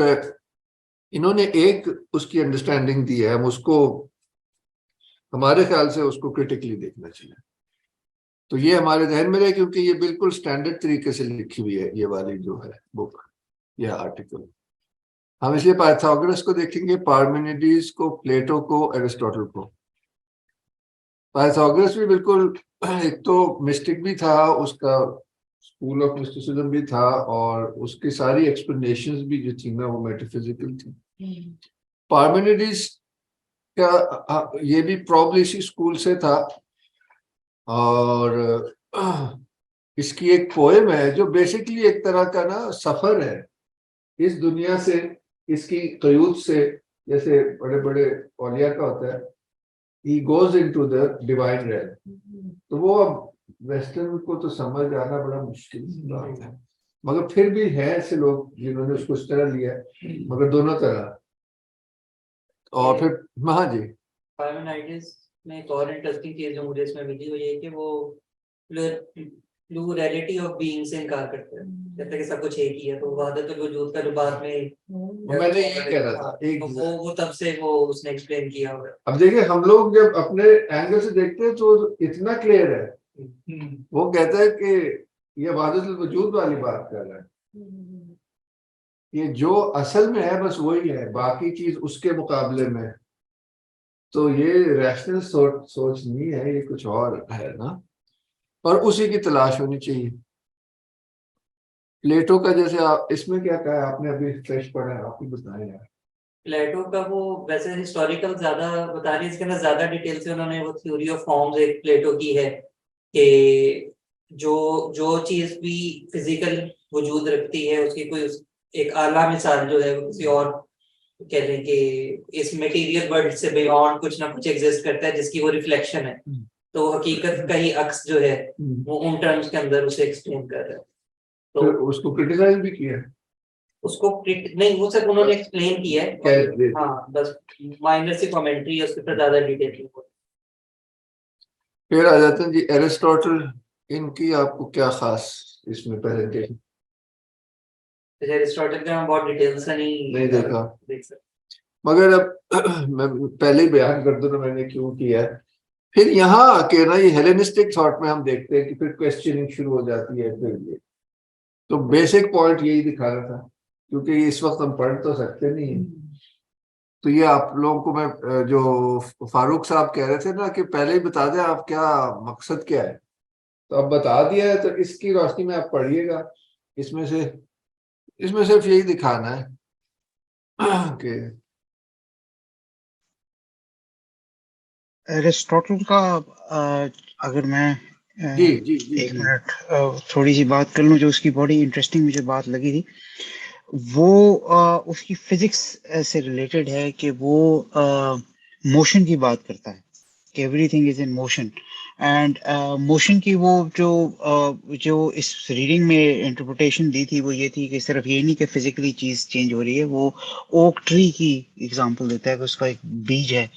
इन्होंने एक उसकी अंडरस्टैंडिंग दी है, हम उसको हमारे ख्याल से उसको क्रिटिकली देखना चाहिए। तो ये हमारे ध्यान में रहे, क्योंकि ये बिल्कुल स्टैंडर्ड तरीके से लिखी हुई है ये वाली जो है बुक, यह आर्टिकल। हम इसलिए पाइथागोरस को देखेंगे, पार्मेनिडीज को, प्लेटो को, एरिस्टोटल को। पाइथागोरस भी बिल्कुल एक तो मिस्टिक भी था, उसका स्कूल ऑफ मिस्टिसिज्म भी था, और उसकी सारी एक्सप्लेनेशंस भी जो थी ना वो मेटाफिजिकल थी। पार्मेनिडीज का ये भी प्रॉब्ली इसी स्कूल से था, और इसकी एक पोएम है जो बेसिकली एक तरह का ना सफर है इस दुनिया से, इसकी क़यूद से, जैसे बड़े बड़े औलिया का होता है, he goes into the divine realm। तो वो अब वेस्टर्न को तो समझ आना बड़ा मुश्किल बात है, मगर फिर भी है ऐसे लोग जिन्होंने उसको इस तरह लिया, मगर दोनों तरह। और फिर हाँ जी,
पार्मेनिडीज में एक और इंटरेस्टिंग चीज जो मुझे इसमें मिली वो ये कि वो प्लूरैलिटी ऑफ बीइंग से इनकार करते हैं, जैसे कि सब कुछ एक ही है। तो वहदतुल वजूद का जो बाद में
मैंने ये कह रहा था एक
वो तब से वो उसने एक्सप्लेन किया होगा।
अब देखिए हम लोग जब अपने एंगल से देखते हैं तो इतना क्लियर है, वो कहता है कि ये वहदतुल वजूद वाली बात कर रहा है, ये जो असल में है बस वही है, बाकी चीज उसके मुकाबले में। तो ये रैशनल सोच नहीं है, ये कुछ और है ना, और उसी की तलाश होनी चाहिए। प्लेटो का जैसे आप इसमें क्या कहा आपने, अभी फ्रेश पढ़ा है, आप ही बताएं यार।
प्लेटो का वो वैसे हिस्टोरिकल ज्यादा बता रही है, इसके अंदर ज्यादा डिटेल से उन्होंने वो थ्योरी ऑफ फॉर्म्स एक प्लेटो की है कि जो जो चीज भी फिजिकल वजूद रखती है उसकी कोई एक आला मिसाल जो है वो किसी और कह लें कि इस मटेरियल वर्ल्ड से बियॉन्ड कुछ ना कुछ एग्जिस्ट करता है जिसकी वो रिफ्लेक्शन है, तो हकीकत का ही अक्स जो है वो उन टर्म्स के अंदर उसे एक्सप्लेन कर रहा है।
तो उसको क्रिटिसाइज भी किया है,
उसको नहीं, वो सिर्फ उन्होंने एक्सप्लेन किया है। हाँ, बस माइनर सी कमेंट्री है, उसके ऊपर ज्यादा डिटेल नहीं।
फिर आ जाते हैं जी एरिस्टोटल, इनकी आपको क्या खास इसमें प्रेजेंटेशन?
एरिस्टोटल का हम बहुत डिटेल से नहीं
देखा,
देख सकते,
मगर अब मैं पहले ही बयान कर दूं ना मैंने क्यों किया है। फिर यहाँ आके ना ये हेलेनिस्टिक थॉट में हम देखते हैं कि फिर क्वेश्चनिंग शुरू हो जाती है। फिर ये तो बेसिक पॉइंट यही दिखाना था, क्योंकि इस वक्त हम पढ़ तो सकते नहीं है। तो ये आप लोगों को मैं जो फारूक साहब कह रहे थे ना कि पहले ही बता दें आप क्या मकसद क्या है, तो अब बता दिया है, तो इसकी रोशनी में आप पढ़िएगा। इसमें सिर्फ यही दिखाना है कि
एरिस्टोटल का अगर मैं
जी जी जी
एक मिनट थोड़ी सी बात कर लूं, जो उसकी बड़ी इंटरेस्टिंग मुझे बात लगी थी, वो उसकी फिजिक्स से रिलेटेड है कि वो मोशन की बात करता है कि everything is in motion, and motion की वो जो इस रीडिंग में इंटरप्रिटेशन दी थी वो ये थी कि सिर्फ ये नहीं कि फिजिकली चीज चेंज हो रही है, वो ओक ट्री की एग्जांपल देता है कि उसका एक बीज है,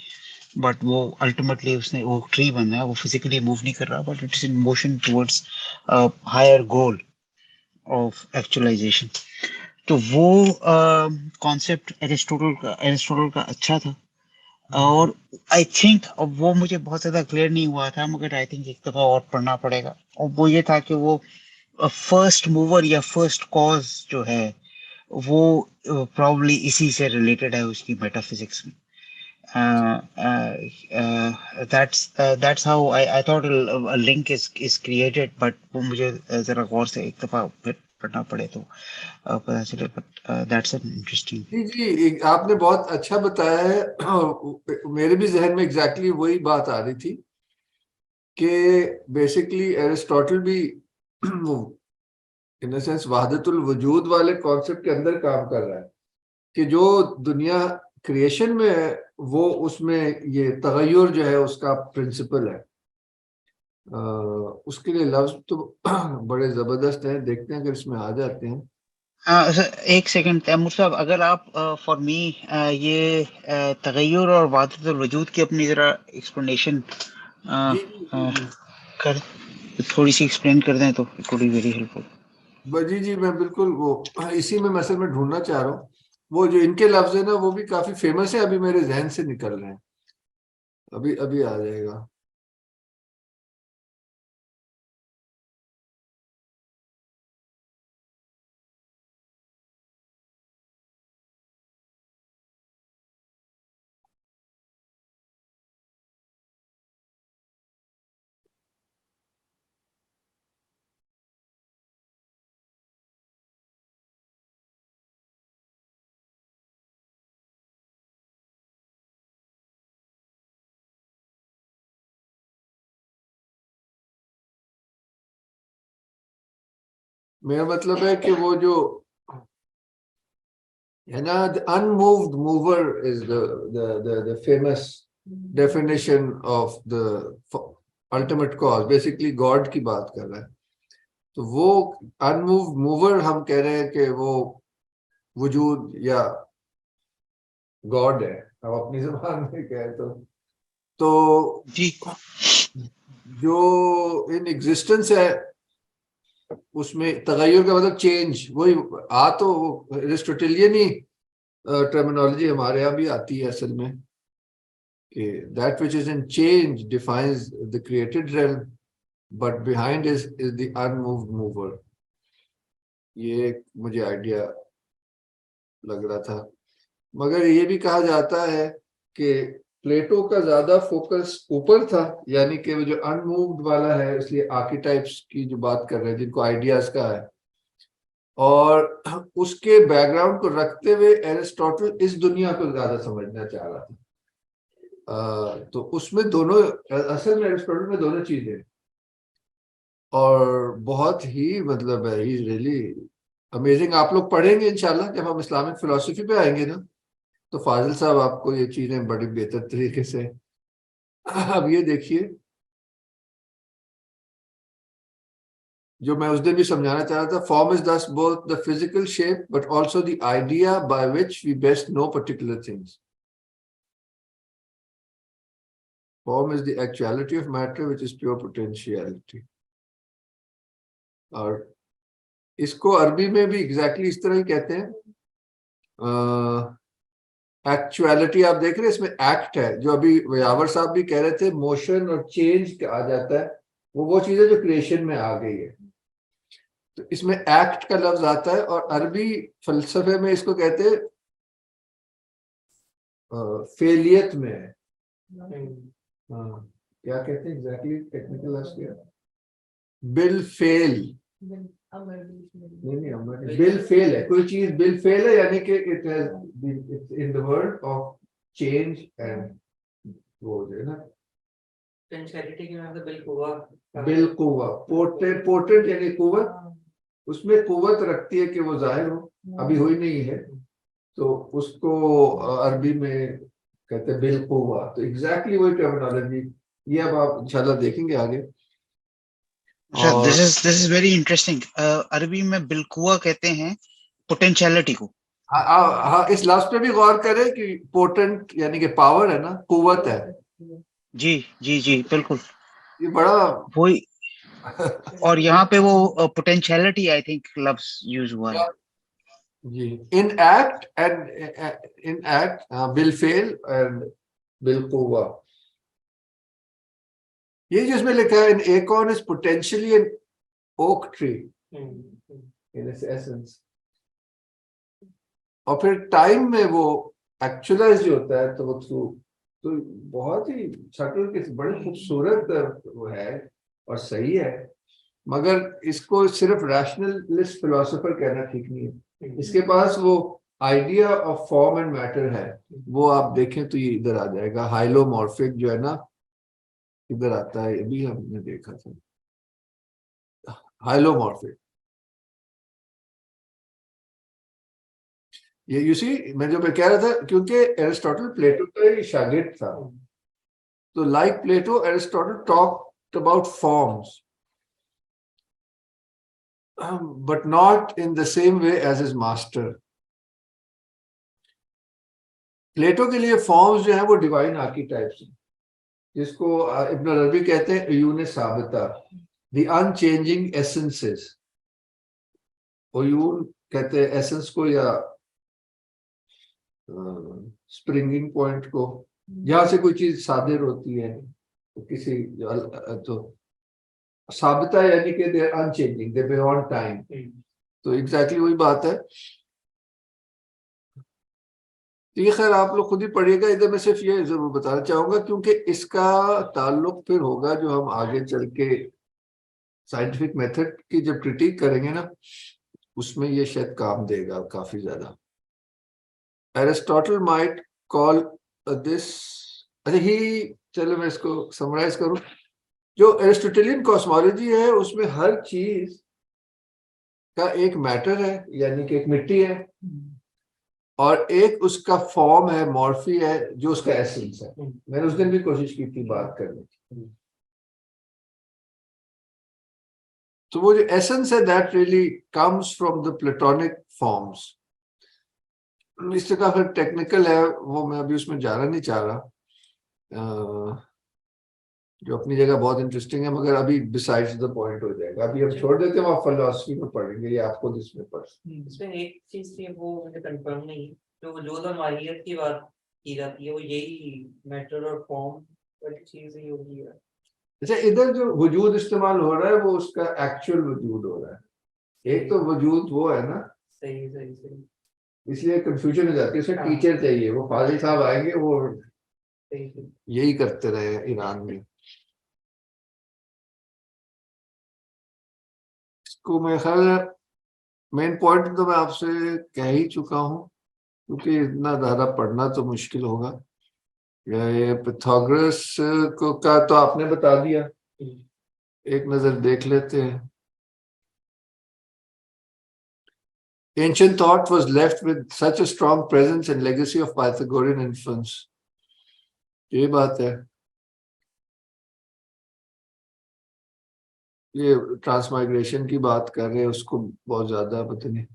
बट वो अल्टीमेटली उसने ओक ट्री बना है, वो फिजिकली मूव नहीं कर रहा, but it's in motion towards higher goal of actualization. तो वो कॉन्सेप्ट एरिस्टोटल का अच्छा था, और आई थिंक वो मुझे बहुत ज्यादा क्लियर नहीं हुआ था, मगर आई थिंक एक दफा और पढ़ना पड़ेगा। और वो ये था कि वो फर्स्ट मूवर या फर्स्ट कॉज जो है वो प्रॉब्ली इसी से रिलेटेड है उसकी मेटाफिजिक्स में। that's how I thought a link is created, but वो मुझे जरा गौर से एक दफा फिर पढ़ना पड़े तो पता चले, but that's an interesting।
जी जी, आपने बहुत अच्छा बताया है, और मेरे भी जहन में एग्जैक्टली वही बात आ रही थी कि बेसिकली एरिस्टोटल भी इन सेंस वहदतुल वजूद वाले कॉन्सेप्ट के अंदर काम कर रहा है कि जो दुनिया क्रिएशन में है वो उसमें ये तगय्युर जो है उसका प्रिंसिपल है। उसके लिए लफ्ज तो बड़े जबरदस्त हैं, देखते हैं अगर इसमें आ जाते हैं।
एक सेकंड तैमूर साहब, अगर आप फॉर मी ये तगय्युर और वहदतुल वजूद की अपनी जरा एक्सप्लेनेशन
जी जी जी
कर थोड़ी सी एक्सप्लेन कर दें तो it would be very helpful.
जी जी, मैं बिल्कुल वो इसी में मसल में ढूंढना चाह रहा हूँ। वो जो इनके लफ्ज है ना वो भी काफी फेमस है, अभी मेरे जहन से निकल रहे हैं, अभी अभी आ जाएगा। मेरा मतलब है कि वो जो है ना, the unmoved mover is the famous definition of the ultimate cause, basically God की बात कर रहा है। तो वो अनमूव्ड मूवर हम कह रहे हैं कि वो वजूद या गॉड है, हम अपनी जुबान में कहें तो
जी,
जो इन एग्जिस्टेंस है उसमें तगय्युर का मतलब चेंज, वही आ तो एरिस्टोटेलियन ही टर्मिनोलॉजी हमारे यहाँ भी आती है असल में कि that which is in change defines the created realm but behind is the unmoved mover. ये मुझे आइडिया लग रहा था। मगर ये भी कहा जाता है कि प्लेटो का ज्यादा फोकस ऊपर था, यानी कि वो जो अनमूव्ड वाला है, इसलिए आर्किटाइप्स की जो बात कर रहे हैं जिनको आइडियाज का है, और उसके बैकग्राउंड को रखते हुए एरिस्टोटल इस दुनिया को ज्यादा समझना चाह रहा था। तो उसमें दोनों, असल में एरिस्टोटल में दोनों चीजें, और बहुत ही मतलब है, ही रियली अमेजिंग। आप लोग पढ़ेंगे इंशाल्लाह जब हम इस्लामिक फिलोसफी पे आएंगे ना, तो फाजिल साहब आपको ये चीजें बड़ी बेहतर तरीके से। अब ये देखिए, जो मैं उस दिन भी समझाना चाह रहा था, form is thus both the physical shape but also the idea by which we best know particular things. Form is the actuality of matter which is pure potentiality. और इसको अरबी में भी एग्जैक्टली इस तरह ही कहते हैं। एक्चुअलिटी आप देख रहे हैं, इसमें एक्ट है, जो अभी यावर साहब भी कह रहे थे, मोशन और चेंज आ जाता है, वो चीज है जो क्रिएशन में आ गई है। तो इसमें एक्ट का लफ्ज आता है, और अरबी फलसफे में इसको कहते हैं फेलियत में है। क्या कहते हैं एग्जैक्टली टेक्निकल लफ्ज क्या? Bill fail. नहीं, बिल फेल है, कोई चीज बिल फेल है, यानी कि it has in the world of change and वो जो है ना,
पोटेंशियलिटी के मतलब बिल
कुव्वा, पोटेंट यानी कुव्वत, उसमें कुव्वत रखती है कि वो जाहिर हो, अभी हुई नहीं है, तो उसको अरबी में कहते हैं बिल कुव्वा। तो एग्जैक्टली वही टर्मिनोलॉजी, ये अब आप इंशाल्लाह देखेंगे आगे।
This is very interesting. अरबी में बिल्कुआ कहते हैं पोटेंशियलिटी को।
हाँ, इस लफ्ज पे भी गौर करें कि पोटेंट यानी कि पावर है ना, कुव्वत है।
जी जी जी बिल्कुल,
ये बड़ा
वही। और यहाँ पे वो पोटेंशियलिटी आई थिंक लफ्ज यूज हुआ है
जी। इन एक्ट बिल फेल एंड बिल कुव्वा। ये जिसमें लिखा है, in acorn is potentially an oak tree in its essence. और फिर टाइम में वो एक्चुअलाइज जो होता है, तो वो तो बहुत ही शक्ल के बड़ी खूबसूरत वो है और सही है, मगर इसको सिर्फ रैशनलिस्ट फिलोसोफर कहना ठीक नहीं है। इसके पास वो idea of form and matter है, वो आप देखें तो ये इधर आ जाएगा। हाइलोमॉर्फिक जो है ना, इधर आता है, अभी हमने देखा था हाइलोमॉर्फिक। ये यू सी, मैं जो कह रहा था, क्योंकि एरिस्टोटल प्लेटो का ही शागिर्द था, तो like Plato Aristotle talked about forms but not in the same way as his master. Plato के लिए फॉर्म्स जो है वो डिवाइन आर्कीटाइप्स हैं, जिसको इब्न अरबी कहते हैं ऊयून साबिता, द अनचेंजिंग एसेंसेस। ऊयून कहते हैं एसेंस को, या स्प्रिंगिंग पॉइंट को, जहां से कोई चीज सादिर होती है, तो किसी तो साबिता यानी कि they are unchanging, they beyond time. तो एग्जैक्टली वही बात है। तो ये खैर आप लोग खुद ही पढ़िएगा। इधर मैं सिर्फ ये जरूर बताना चाहूंगा, क्योंकि इसका ताल्लुक फिर होगा जो हम आगे चल के साइंटिफिक मेथड की जब क्रिटिक करेंगे ना, उसमें ये शायद काम देगा काफी ज्यादा। एरिस्टोटल माइट कॉल दिस, अच्छा ही, चलो मैं इसको समराइज करूं। जो एरिस्टोटेलियन कॉस्मोलॉजी है, उसमें हर चीज का एक मैटर है, यानी कि एक मिट्टी है, और एक उसका फॉर्म है, मॉर्फी है, जो उसका एसेंस है। मैंने उस दिन भी कोशिश की थी बात करने की। तो वो जो एसेंस है, that really comes from the platonic forms. इससे काफी टेक्निकल है, वो मैं अभी उसमें जाना नहीं चाह रहा, जो अपनी जगह बहुत इंटरेस्टिंग है, मगर अभी बिसाइड्स द पॉइंट हो जाएगा। अभी हम छोड़ देते हैं, आप फिलॉसफी में पढ़ेंगे, ये आपको इसमें
इसमें एक चीज थी, वो मुझे कंफर्म नहीं, जो वजूद और माहियत की बात की जाती है, वो यही मैटर और फॉर्म वाली चीज ही होगी।
अच्छा, इधर जो वजूद इस्तेमाल हो रहा है, वो उसका एक्चुअल वजूद हो रहा है। एक तो वजूद वो है ना,
सही सही सही,
इसलिए कंफ्यूजन हो जाती है। उसमें टीचर चाहिए, वो फाजिल साहब आएंगे, वो यही करते रहे ईरान में। इसको मेरे ख्याल मेन पॉइंट तो मैं आपसे कह ही चुका हूँ, क्योंकि इतना ज़्यादा पढ़ना तो मुश्किल होगा। ये पाइथागोरस को का तो आपने बता दिया, एक नजर देख लेते हैं। Ancient thought was left with such a strong presence and legacy of Pythagorean influence. ये बात है। ये ट्रांसमाइग्रेशन की बात कर रहे हैं, उसको बहुत ज्यादा पता नहीं।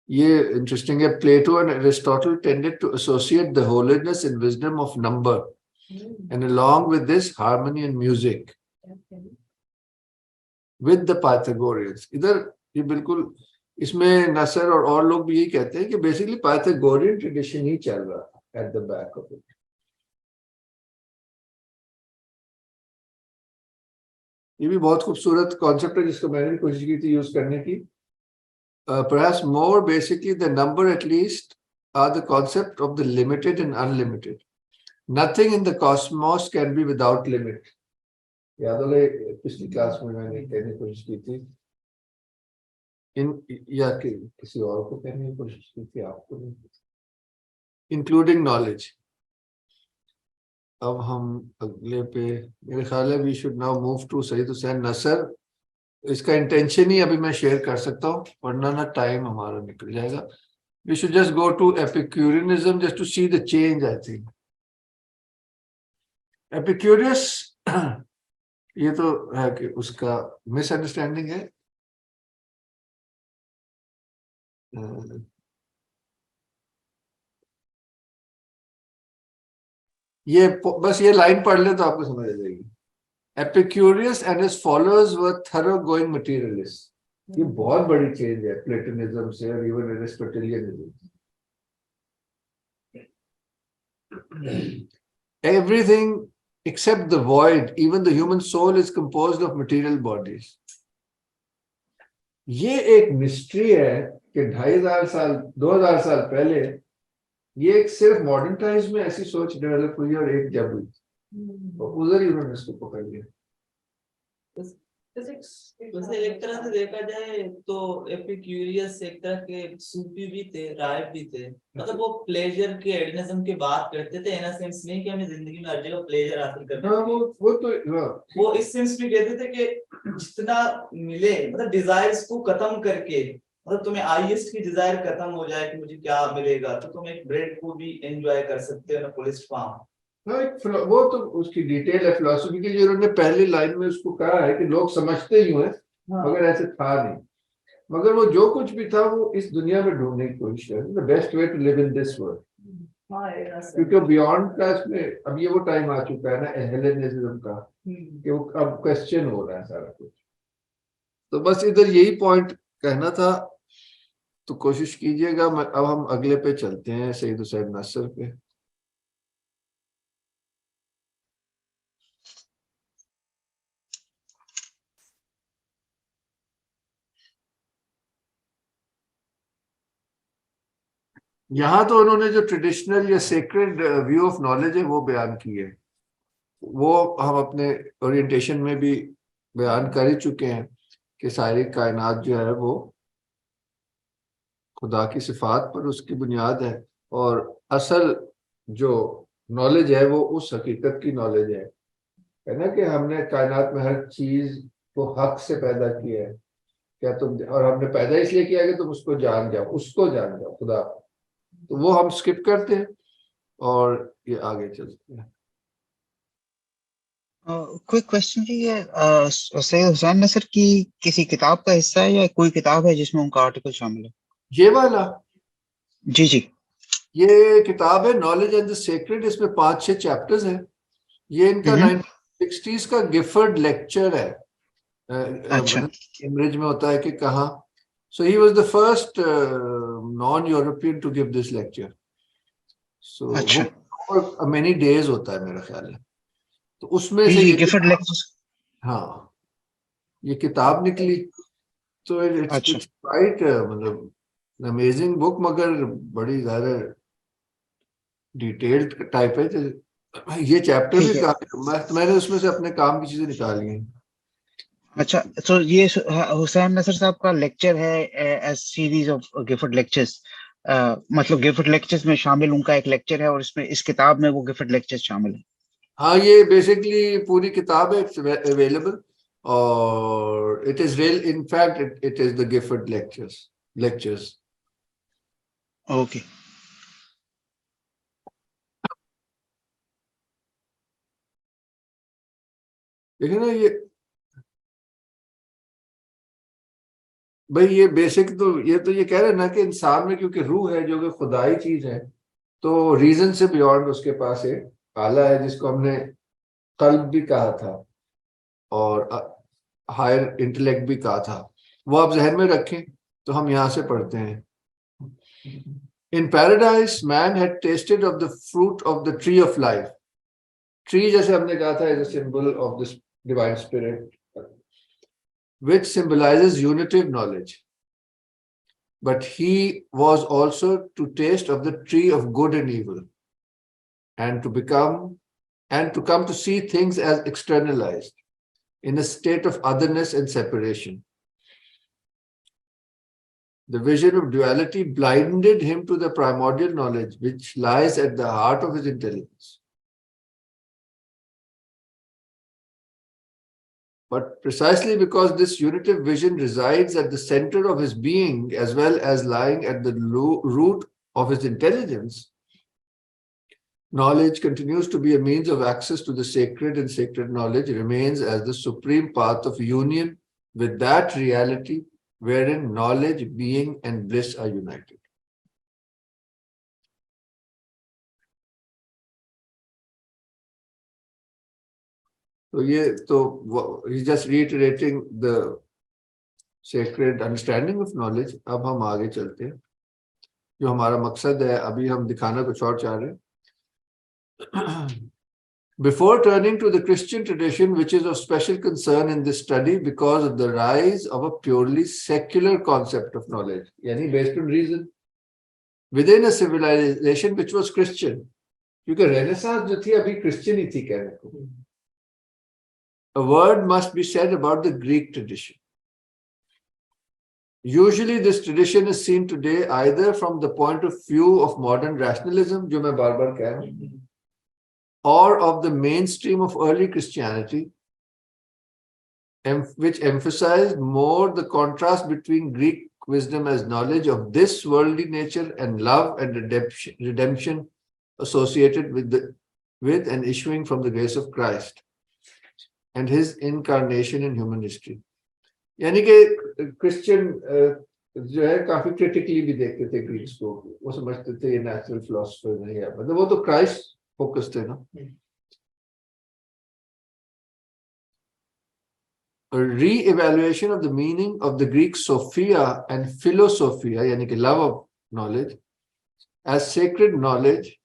ये इंटरेस्टिंग है। Plato and Aristotle tended to associate the holiness and wisdom of number, and along with this harmony and music with the Pythagoreans. इधर ये बिल्कुल, इसमें नसर और लोग भी यही कहते हैं कि बेसिकली पाइथागोरियन ट्रेडिशन ही चल रहा है at the back of it. ये भी बहुत खूबसूरत कॉन्सेप्ट है जिसको मैंने भी कोशिश की थी यूज करने की। Perhaps more basically, the number at least are the concept of the limited and unlimited. Nothing in the cosmos can be without limit. याद होगा पिछली क्लास में मैंने कहने की कोशिश की थी या किसी और को कहने की कोशिश की थी, आपको नहीं, इंक्लूडिंग नॉलेज। अब हम अगले पे, मेरे ख्याल है we should now move to Seyyed Hossein Nasr. इसका इंटेंशन ही अभी मैं शेयर कर सकता हूँ, वरना ना टाइम हमारा निकल जाएगा। We should just go to Epicureanism just to see the change. I think Epicurus ये तो है कि उसका मिसअंडरस्टैंडिंग है। ये बस ये लाइन पढ़ ले तो आपको समझ आ जाएगी। Epicurus and his followers were thoroughgoing materialists. ये बहुत बड़ी चेंज है प्लेटोनिज्म से और even Aristotelianism. Everything except the void, even the human soul, is composed of material bodies. ये एक मिस्ट्री है कि 2500 साल 2000 साल पहले ये एक सिर्फ मॉडर्न टाइम्स में ऐसी सोच डेवलप हुई और एक जब हुई तो उधर ही उन्होंने इसको पकड़ लिया।
वैसे एक तरह से देखा जाए तो एपिक्यूरियस एक तरह के सूफी भी थे, राहिब भी थे। मतलब वो प्लेजर के एडिनिज्म की बात करते थे, इन अ सेंस नहीं कि हमें जिंदगी में हर जगह प्लेजर हासिल करना है। वो इस सेंस में कहते थे कि जितना मिले, मतलब डिजायर्स को खत्म करके, मतलब तुम्हें हाईएस्ट की डिजायर खत्म हो जाए कि मुझे क्या मिलेगा, तो तुम एक ब्रेड को भी एंजॉय कर सकते हो ना फुलेस्ट फॉर्म।
वो तो उसकी डिटेल है फिलॉसफी की, जो उन्होंने पहली लाइन में उसको कहा है कि लोग समझते ही हैं मगर ऐसे था नहीं। मगर वो जो कुछ भी था वो इस दुनिया में ढूंढने की कोशिश कर, the best way to live in this world. क्योंकि बियॉन्ड क्लास में अब ये वो टाइम आ चुका है ना हेलेनिज्म का, कि वो अब क्वेश्चन हो रहा है सारा कुछ। तो बस इधर यही पॉइंट कहना था, तो कोशिश कीजिएगा। अब हम अगले पे चलते हैं, सईद हुसैन नसर पे। यहाँ तो उन्होंने जो ट्रेडिशनल या सेक्रेड व्यू ऑफ नॉलेज है वो बयान की है, वो हम अपने ओरिएंटेशन में भी बयान कर ही चुके हैं कि सारी कायनात जो है वो खुदा की सिफात पर उसकी बुनियाद है, और असल जो नॉलेज है वो उस हकीकत की नॉलेज है ना, कि हमने कायनात में हर चीज को हक से पैदा किया है। क्या तुम, और हमने पैदा इसलिए किया कि तुम उसको जान जाओ, उसको जान जाओ, खुदा। तो वो हम स्किप करते हैं और ये आगे चलते हैं।
क्विक क्वेश्चन जी, ये सैयद हुसैन नसर की किसी किताब का हिस्सा है या कोई किताब है जिसमें उनका आर्टिकल शामिल है?
ये वाला
जी जी,
ये किताब है नॉलेज एंड द सेक्रेड, इसमें 5-6 चैप्टर्स हैं। ये इनका 1960s का गिफर्ड लेक्चर है।
अच्छा,
कैम्ब्रिज में होता है कि कहाँ। So he was the first non European to give this lecture. So
अच्छा,
वो मेनी डेज होता है मेरा ख्याल है। तो उसमें से
जी
ये
गिफर्ड लेक्चर,
हाँ ये किताब निकली। तो
अच्छा,
इट्स क्वाइट मतलब अमेजिंग बुक, मगर बड़ी ज्यादा डिटेल्ड टाइप है। ये चैप्टर भी
ठीक है।
काफी लंबा है, तो मैंने उसमें से अपने काम की चीजें निकाली हैं।
अच्छा, तो ये हुसैन नसर साहब का लेक्चर है as series of gift lectures, मतलब गिफ्ट लेक्चर्स में शामिल उनका एक लेक्चर है और इसमें इस किताब में वो गिफ्ट लेक्चर्स शामिल है।
हाँ, ये बेसिकली पूरी किताब है, इट्स अवेलेबल, और it is real, in fact it is the gift lectures.
Okay,
देखिए ना, ये भाई ये बेसिक तो ये कह रहे हैं ना कि इंसान में क्योंकि रूह है जो कि खुदाई चीज है, तो रीजन से बियॉन्ड उसके पास एक आला है जिसको हमने कल्ब भी कहा था और हायर इंटेलेक्ट भी कहा था। वो आप जहन में रखें। तो हम यहां से पढ़ते हैं, in paradise man had tasted of the fruit of the tree of life. Tree जैसे हमने कहा था is a symbol of this divine spirit which symbolizes unitive knowledge. But he was also to taste of the tree of good and evil, and to come to see things as externalized, in a state of otherness and separation. The vision of duality blinded him to the primordial knowledge which lies at the heart of his intelligence. But precisely because this unitive vision resides at the center of his being as well as lying at the root of his intelligence, knowledge continues to be a means of access to the sacred, and sacred knowledge remains as the supreme path of union with that reality wherein knowledge, being, and bliss are united. So he's just reiterating the sacred understanding of knowledge. अब हम आगे चलते हैं, जो हमारा मकसद है, अभी हम दिखाना कुछ और चाह रहे हैं। Before turning to the Christian tradition, which is of special concern in this study because of the rise of a purely secular concept of knowledge, yani based on reason, within a civilization which was Christian, क्योंकि Renaissance जो थी अभी Christian ही थी कहने को, a word must be said about the Greek tradition. Usually this tradition is seen today either from the point of view of modern rationalism, जो मैं बार-बार कह रहा हूं, or of the mainstream of early Christianity, which emphasized more the contrast between Greek wisdom as knowledge of this worldly nature and love and redemption associated with and issuing from the grace of Christ and his incarnation in human history. यानी कि Christian जो है काफी critically भी देखते थे Greeks को, वो समझते थे ये नेचुरल फिलोसफर नहीं है, मतलब वो तो क्राइस्ट फोकस थे ना। A re-evaluation of the meaning of the Greek sophia and philosophia, यानी कि love of knowledge, as sacred knowledge,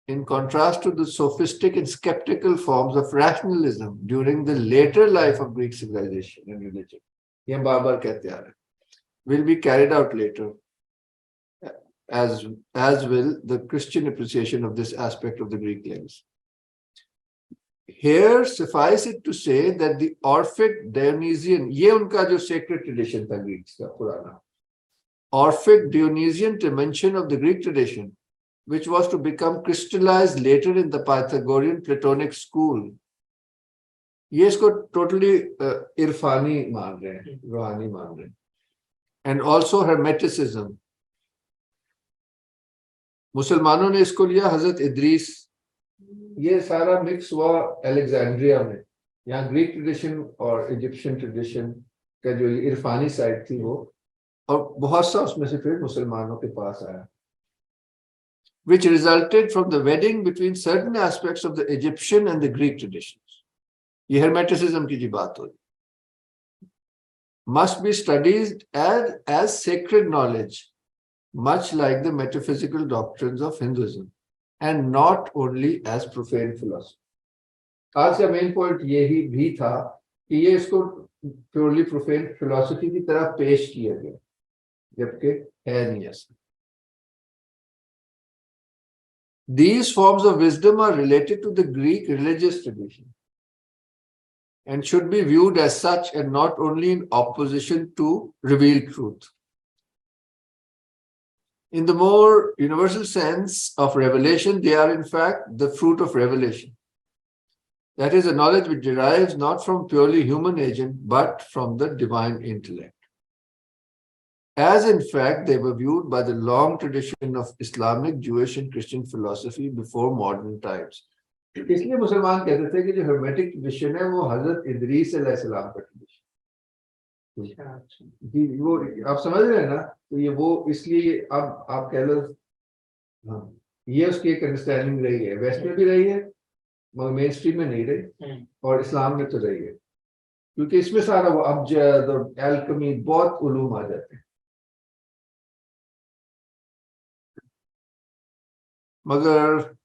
in contrast to the sophistic and skeptical forms of rationalism during the later life of Greek civilization and religion, ये हम बार-बार कहते आ रहे हैं, will be carried out later, as will the Christian appreciation of this aspect of the Greek lens. Here, suffice it to say that the Orphic Dionysian, ये उनका जो sacred tradition था Greeks का पुराना, Orphic Dionysian dimension of the Greek tradition, which was to become crystallized later in the Pythagorean Platonic school, ये इसको totally इरफानी मान रहे हैं, रूहानी मान रहे हैं, and also Hermeticism. मुसलमानों ने इसको लिया हजरत इद्रीस, ये सारा मिक्स हुआ अलेक्जेंड्रिया में, यहाँ ग्रीक ट्रेडिशन और इजिप्शियन ट्रेडिशन का जो इरफानी साइड थी वो, और बहुत सा उसमें से फिर मुसलमानों के पास आया, which resulted from the wedding between certain aspects of the Egyptian and the Greek traditions. ये hermeticism की जी बात हो रही, must be studied as sacred knowledge, much like the metaphysical doctrines of Hinduism, and not only as profane philosophy. आज का main point यही भी था कि ये इसको प्योरली प्रोफेन फिलॉसफी की तरह पेश किया गया, जबकि है नहीं ऐसा. These forms of wisdom are related to the Greek religious tradition. and should be viewed as such and not only in opposition to revealed truth. In the more universal sense of revelation, they are in fact the fruit of revelation. That is a knowledge which derives not from purely human agent, but from the divine intellect. As in fact, they were viewed by the long tradition of Islamic, Jewish and Christian philosophy before modern times. इसलिए मुसलमान कहते थे कि जो hermetic tradition है वो हजरत इदरीस अलैहिस्सलाम का tradition जी, वो आप समझ रहे हैं ना, तो ये वो इसलिए अब आप कह लो, हाँ, ये उसकी एक अंडरस्टैंडिंग रही है, वेस्ट में भी रही है मगर मेन स्ट्रीम में नहीं रही, और इस्लाम में तो रही है, क्योंकि इसमें सारा वो अबजद और एल्केमी बहुत उलूम आ जाते हैं। मगर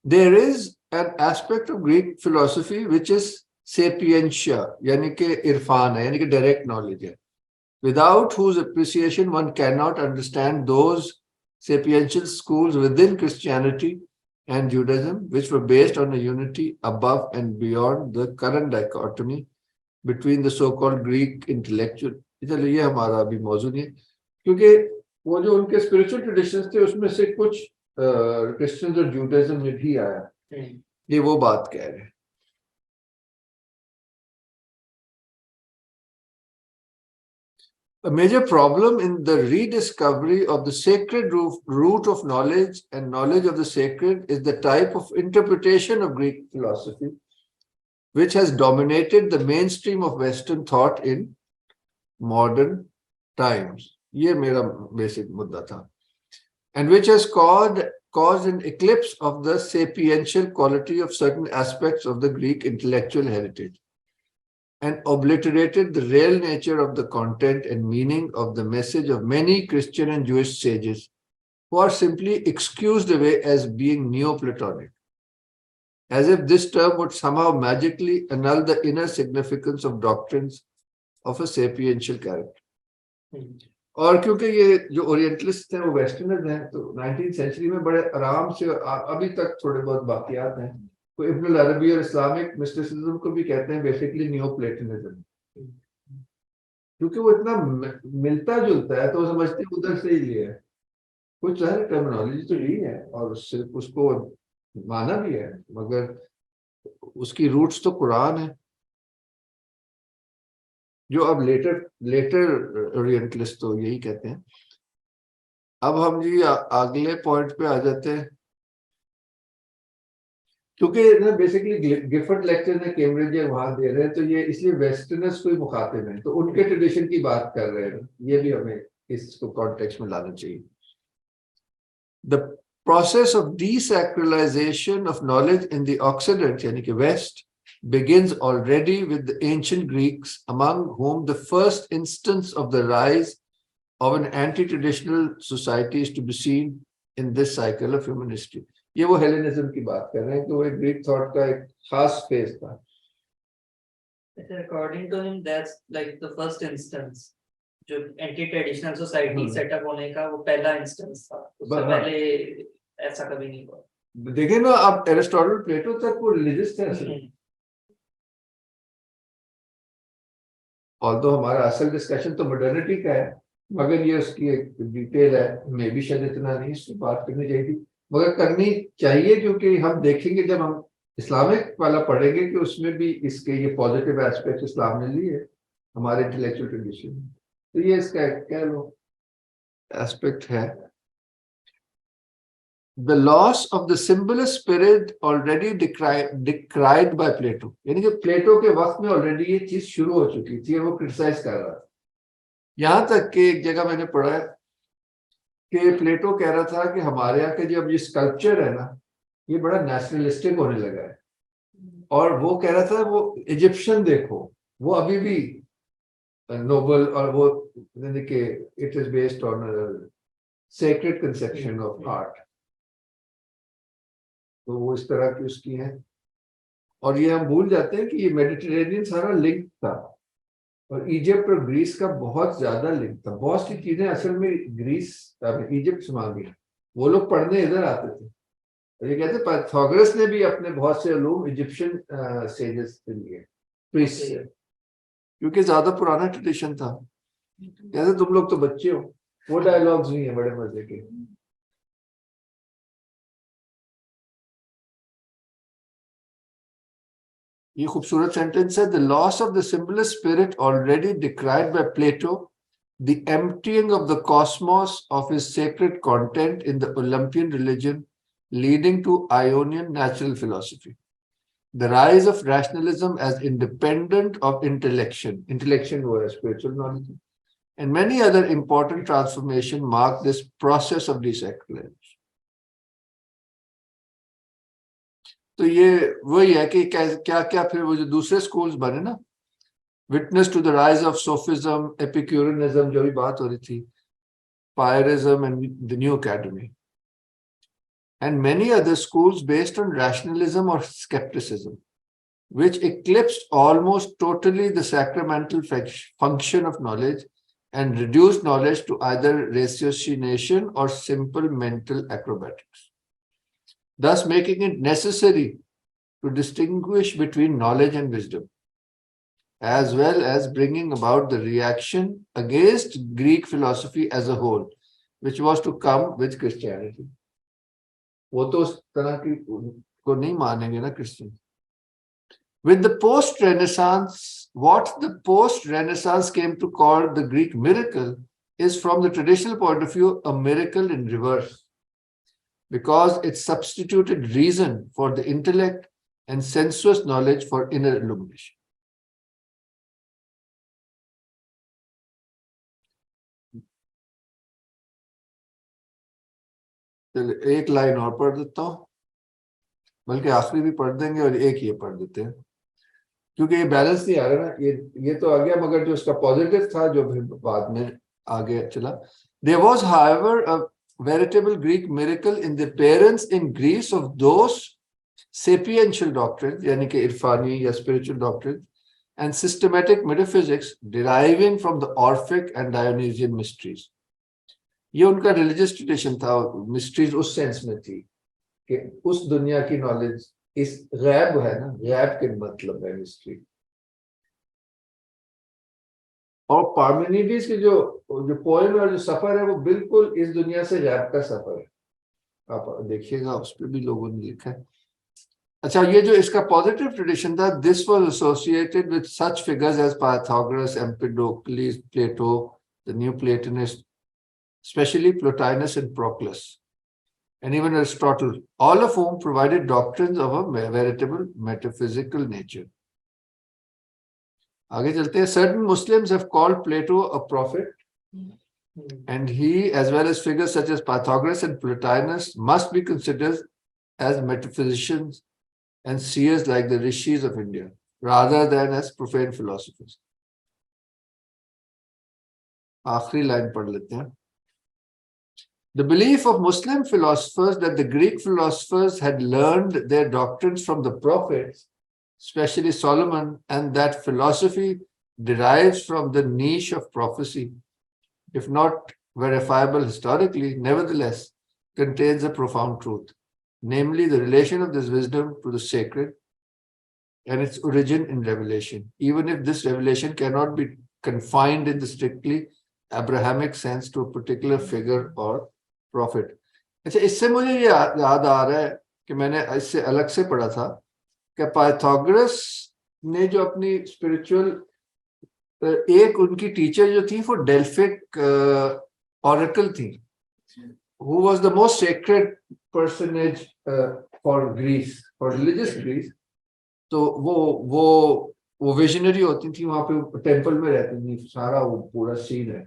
there is an aspect of Greek philosophy which is sapientia, यानी कि इरफान है, यानी कि direct knowledge है, without whose appreciation one cannot understand those sapiential schools within Christianity and Judaism which were based on a unity above and beyond the current dichotomy between the so-called Greek intellectual. ये हमारा अभी मौजूद है, क्योंकि वो जो उनके spiritual traditions थे उसमें से कुछ क्रिश्चियंस और जूडाइज्म में भी आया, ये वो बात कह रहे हैं। A major problem in the rediscovery of the sacred root of knowledge and knowledge of the sacred is the type of interpretation of Greek philosophy which has dominated the mainstream of Western thought in modern times. ये मेरा basic मुद्दा था. And which has caused an eclipse of the sapiential quality of certain aspects of the Greek intellectual heritage and obliterated the real nature of the content and meaning of the message of many Christian and Jewish sages who are simply excused away as being Neoplatonic, as if this term would somehow magically annul the inner significance of doctrines of a sapiential character. और क्योंकि ये जो orientalist हैं वो westerners हैं, तो 19th century में बड़े आराम से अभी तक थोड़े बहुत बाकियात हैं, तो इब्न अरबी और इस्लामिक मिस्टिसिज्म को भी कहते हैं बेसिकली नियोप्लेटोनिज्म, क्योंकि वो इतना मिलता जुलता है तो वो समझते हैं उधर से ही लिया है, कुछ सारी टर्मिनोलॉजी तो ली है और सिर्फ उसको माना भी है, मगर उसकी रूट्स तो कुरान है, जो अब लेटर ओरिएंटलिस्ट तो यही कहते हैं। अब हम जी अगले पॉइंट पे आ जाते हैं, क्योंकि ना बेसिकली गिफर्ट लेक्चर ने कैम्ब्रिज वहां दे रहे हैं, तो ये इसलिए वेस्टर्नर्स को ही मुखातिब हैं, तो उनके ट्रेडिशन की बात कर रहे हैं, ये भी हमें इसको कॉन्टेक्स्ट में लाना चाहिए। The process of desacralization of knowledge in the Occident, यानी कि waste, begins already with the ancient Greeks, among whom the first instance of the rise of an anti-traditional society is to be seen in this cycle of human history. ये वो Hellenism की बात कर रहे हैं कि वो एक ग्रीक थॉट का एक खास फेज था.
According to him, that's like the first instance. जो anti-traditional society सेटअप होने का वो पहला इंस्टेंस था, उससे पहले ऐसा कभी नहीं हुआ.
देखिए ना, अब एरिस्टोटल, प्लेटो तक वो रिलीजियस थे. ऑल्दो हमारा असल डिस्कशन तो मॉडर्निटी का है, मगर ये उसकी एक डिटेल है, मैं भी शायद इतना नहीं इसकी बात करनी चाहिए थी, मगर करनी चाहिए, क्योंकि हम देखेंगे जब हम इस्लामिक वाला पढ़ेंगे कि उसमें भी इसके ये पॉजिटिव एस्पेक्ट इस्लाम ने लिए हमारे इंटेलेक्चुअल ट्रेडिशन में, तो ये इसका कह लो एस्पेक्ट है. The loss of the symbolist spirit already decried by Plato, यानी कि प्लेटो के वक्त में ऑलरेडी ये चीज शुरू हो चुकी थी, वो क्रिटिसाइज कर रहा था. यहाँ तक कि एक जगह मैंने पढ़ा है कि प्लेटो कह रहा था कि हमारे यहाँ के जब ये स्कल्पचर है ना, ये बड़ा नेशनलिस्टिक होने लगा है, और वो कह रहा था वो इजिप्शियन देखो, वो अभी भी नोबल, और वो यानी कि it is based on sacred conception of art, तो वो इस तरह की उसकी है. और ये हम भूल जाते हैं कि ये मेडिटेरेनियन सारा लिंक था, और इजिप्ट और ग्रीस का बहुत ज्यादा लिंक था. बहुत सी चीजें असल में ग्रीस इजिप्ट से मांगी, वो लोग पढ़ने इधर आते थे. और ये कहते पाइथागोरस ने भी अपने बहुत से उलूम इजिप्शियन सेजेस से लिए, प्रीस्ट से, क्योंकि ज्यादा पुराना ट्रेडिशन था। जैसे तुम लोग तो बच्चे हो, वो डायलॉग्स नहीं है बड़े मजे के। ये खूबसूरत सेंटेंस है, the loss of the symbolist spirit already decried by Plato, the emptying of the cosmos of his sacred content in the Olympian religion, leading to Ionian natural philosophy. The rise of rationalism as independent of intellection or spiritual knowledge, and many other important transformations mark this process of desacralization. तो ये वही है कि क्या क्या फिर वो जो दूसरे स्कूल्स बने ना, witness to the rise of Sophism, Epicureanism, जो भी बात हो रही थी, Pyrrhonism and the New Academy, and many other schools based on rationalism or skepticism, which eclipsed almost totally the sacramental function of knowledge and reduced knowledge to either ratiocination or simple mental acrobatics, thus making it necessary to distinguish between knowledge and wisdom, as well as bringing about the reaction against Greek philosophy as a whole, which was to come with Christianity. वो तो उस तरह की को नहीं मानेंगे ना Christian. With the post-Renaissance, what the post-Renaissance came to call the Greek miracle is, from the traditional point of view, a miracle in reverse, because it substituted reason for the intellect and sensuous knowledge for inner illumination. एक line और पढ़ देता हूँ, बल्कि आखिरी भी पढ़ देंगे और एक ये पढ़ देते हैं, क्योंकि ये बैलेंस नहीं आ रहा ना। ये तो आ गया, मगर जो इसका पॉजिटिव था जो फिर बाद में आगे चला. There was, however, a veritable Greek miracle in the appearance in Greece of those sapiential doctrines, यानी कि इरफानी या spiritual doctrines, and systematic metaphysics deriving from the Orphic and Dionysian mysteries. ये उनका religious tradition था. mysteries उस sense में थी कि उस दुनिया की knowledge, इस गैब है ना, गैब के मतलब है mystery. और पार्मेनिडीज के जो पोएम और जो सफर है वो बिल्कुल इस दुनिया से गैब का सफर है. आप देखिएगा, उस पर भी लोगों ने लिखा है. अच्छा, ये जो इसका पॉजिटिव ट्रेडिशन था, this was associated with such figures as Pythagoras, Empedocles, Plato, the new Platonist, especially Plotinus and Proclus, and even Aristotle, all of whom provided doctrines of a veritable metaphysical nature. आगे चलते हैं. Certain Muslims have called Plato a prophet, and he, as well as figures such as Pythagoras and Plotinus, must be considered as metaphysicians and seers like the rishis of India, rather than as profane philosophers. आखिरी line पढ़ लेते हैं. The belief of Muslim philosophers that the Greek philosophers had learned their doctrines from the prophets, especially Solomon, and that philosophy derives from the niche of prophecy, if not verifiable historically, nevertheless contains a profound truth, namely the relation of this wisdom to the sacred and its origin in revelation, even if this revelation cannot be confined in the strictly Abrahamic sense to a particular figure or prophet. अच्छा, इससे मुझे ये याद आ रहा है कि मैंने इससे अलग से पढ़ा था कि पाइथागोरस ने जो अपनी स्पिरिचुअल, एक उनकी टीचर जो थी वो डेल्फिक ऑरेकल थी, who was the most sacred personage for Greece, for religious Greece. तो वो विजनरी होती थी, वहां पे टेंपल में रहती थी, सारा वो पूरा सीन है.